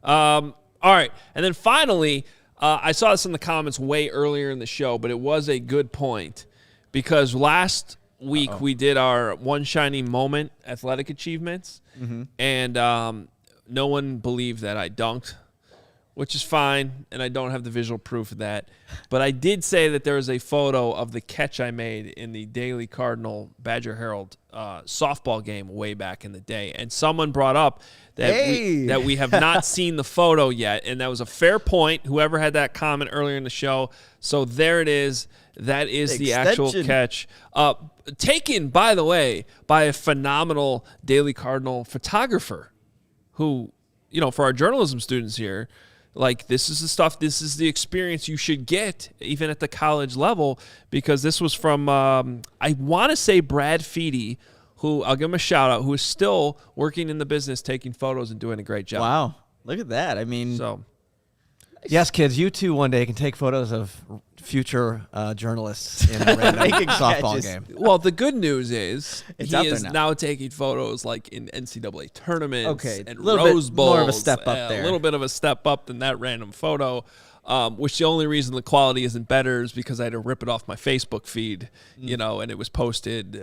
all right. And then finally, I saw this in the comments way earlier in the show, but it was a good point because last week we did our One Shining Moment athletic achievements, and no one believed that I dunked, which is fine, and I don't have the visual proof of that. But I did say that there was a photo of the catch I made in the Daily Cardinal Badger Herald softball game way back in the day. And someone brought up that, that we have not seen the photo yet, and that was a fair point, whoever had that comment earlier in the show. So there it is. That is the actual catch. Taken, by the way, by a phenomenal Daily Cardinal photographer who, for our journalism students here, like, this is the stuff, this is the experience you should get even at the college level, because this was from, I want to say Brad Feedy, who, I'll give him a shout out, who is still working in the business, taking photos and doing a great job. wow. Look at that. I mean, Yes, kids, you too one day can take photos of future journalists in a random softball game. Well, the good news is It's he out there is now. now taking photos like in NCAA tournaments and little bit Rose Bowls. more of a step up there. A little bit of a step up than that random photo, which the only reason the quality isn't better is because I had to rip it off my Facebook feed, and it was posted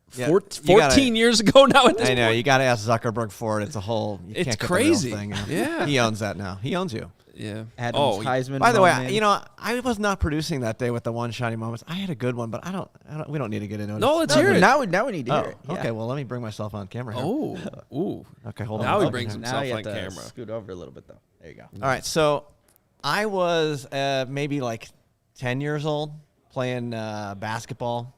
14 years ago now. At this I know. point. You got to ask Zuckerberg for it. It's a whole. You It's can't get crazy. The real thing. Yeah. He owns that now. He owns you. Yeah. Adam's Heisman. By the way, moment. I was not producing that day with the One Shining Moments. I had a good one, but I don't. We don't need to get into it. No, let's hear it. Now we need to hear it. Okay. Well, let me bring myself on camera here. Oh, ooh. Okay, hold on. Now he Hold brings on. himself you on have to camera. Scoot over a little bit, though. There you go. All right, so I was maybe like 10 years old playing basketball,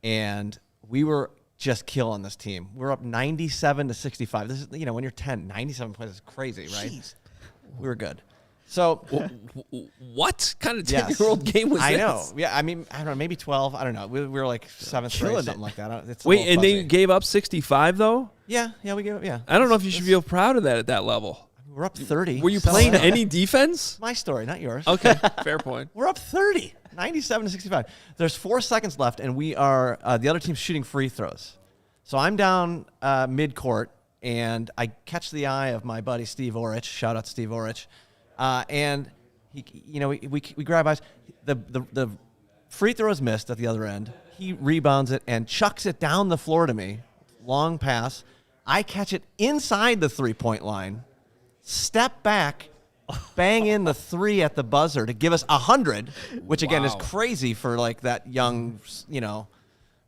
and we were just killing this team. We're up 97-65. This is, when you're 10, 97 points is crazy, right? Jeez. We were good. So What kind of 10-year-old game was this? I know. Yeah, I mean, I don't know, maybe 12. I don't know. We were like 7th grade, something like that. It's Wait, and they gave up 65 though? Yeah, we gave up. Yeah. I don't know if you should feel proud of that at that level. We're up 30. Were you So- playing any defense? My story, not yours. Okay, fair point. We're up 30, 97-65. There's 4 seconds left, and we are the other team's shooting free throws. So I'm down mid-court, and I catch the eye of my buddy Steve Orich. Shout out to Steve Orich. And he, we grab eyes. The free throw is missed at the other end. He rebounds it and chucks it down the floor to me. Long pass. I catch it inside the 3-point line. Step back, bang in the 3 at the buzzer to give us 100, which again is Wow. crazy for like that young,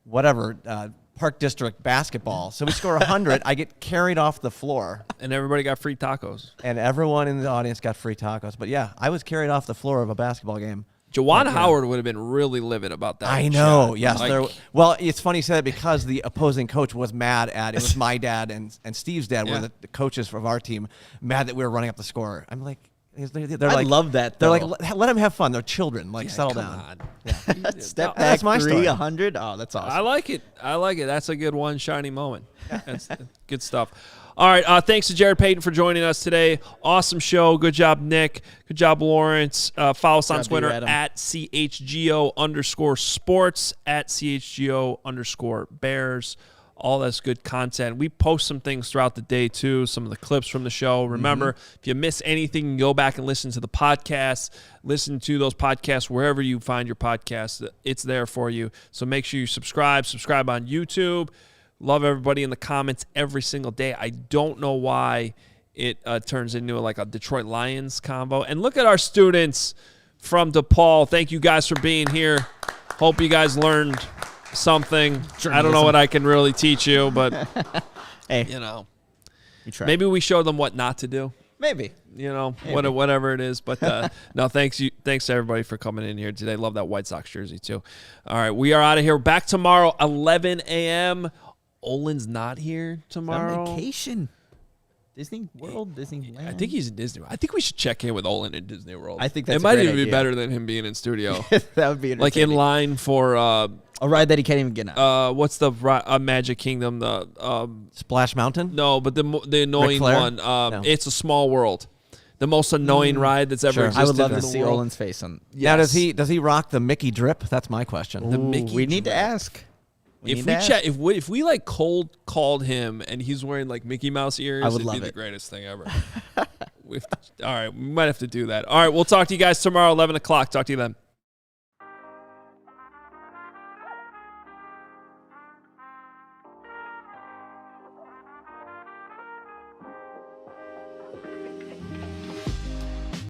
whatever, Park District basketball. So we score 100. I get carried off the floor, And everybody got free tacos. and everyone in the audience got free tacos. But yeah, I was carried off the floor of a basketball game Jawan Howard would have been really livid about that. I know. shot. Yes. Well, it's funny you said that because the opposing coach was mad at it was my dad and Steve's dad were the coaches of our team, mad that we were running up the score. I'm like, they're I like, love that. They're Though. like, let them have fun. They're children. Like, settle come down. on. Step back That's my story. 100. Oh, that's awesome. I like it. That's a good one, shiny moment. That's good stuff. All right. Thanks to Jarrett Payton for joining us today. Awesome show. Good job, Nick. Good job, Lawrence. Follow us on Twitter at CHGO_sports, at CHGO_Bears. All that's good content. We post some things throughout the day, too, some of the clips from the show. Remember, if you miss anything, you can go back and listen to the podcast. Listen to those podcasts wherever you find your podcasts. It's there for you. So make sure you subscribe. Subscribe on YouTube. Love everybody in the comments every single day. I don't know why it turns into like a Detroit Lions combo. And look at our students from DePaul. Thank you guys for being here. Hope you guys learned something. I don't know what I can really teach you, but hey, maybe we show them what not to do. Maybe. Whatever it is. But no, thanks to everybody for coming in here today. Love that White Sox jersey too. All right, we are out of here. Back tomorrow, 11 a.m. Olin's not here tomorrow. On vacation. Disney World, Disneyland. I think he's in Disney. I think we should check in with Olin in Disney World. I think that's it might a great even be idea. better than him being in studio. That would be like in line for a ride that he can't even get on. what's the Magic Kingdom? The Splash Mountain? no, but the annoying Flair? one. No. It's a Small World. The most annoying ride that's ever Sure. existed. I would love in to the see world. Olin's face on. Now, does he rock the Mickey drip? That's my question. The Mickey We need to drip. ask. If we like cold called him and he's wearing like Mickey Mouse ears, I would it'd love be the it. greatest thing ever. All right, we might have to do that. All right, we'll talk to you guys tomorrow, 11 o'clock. Talk to you then.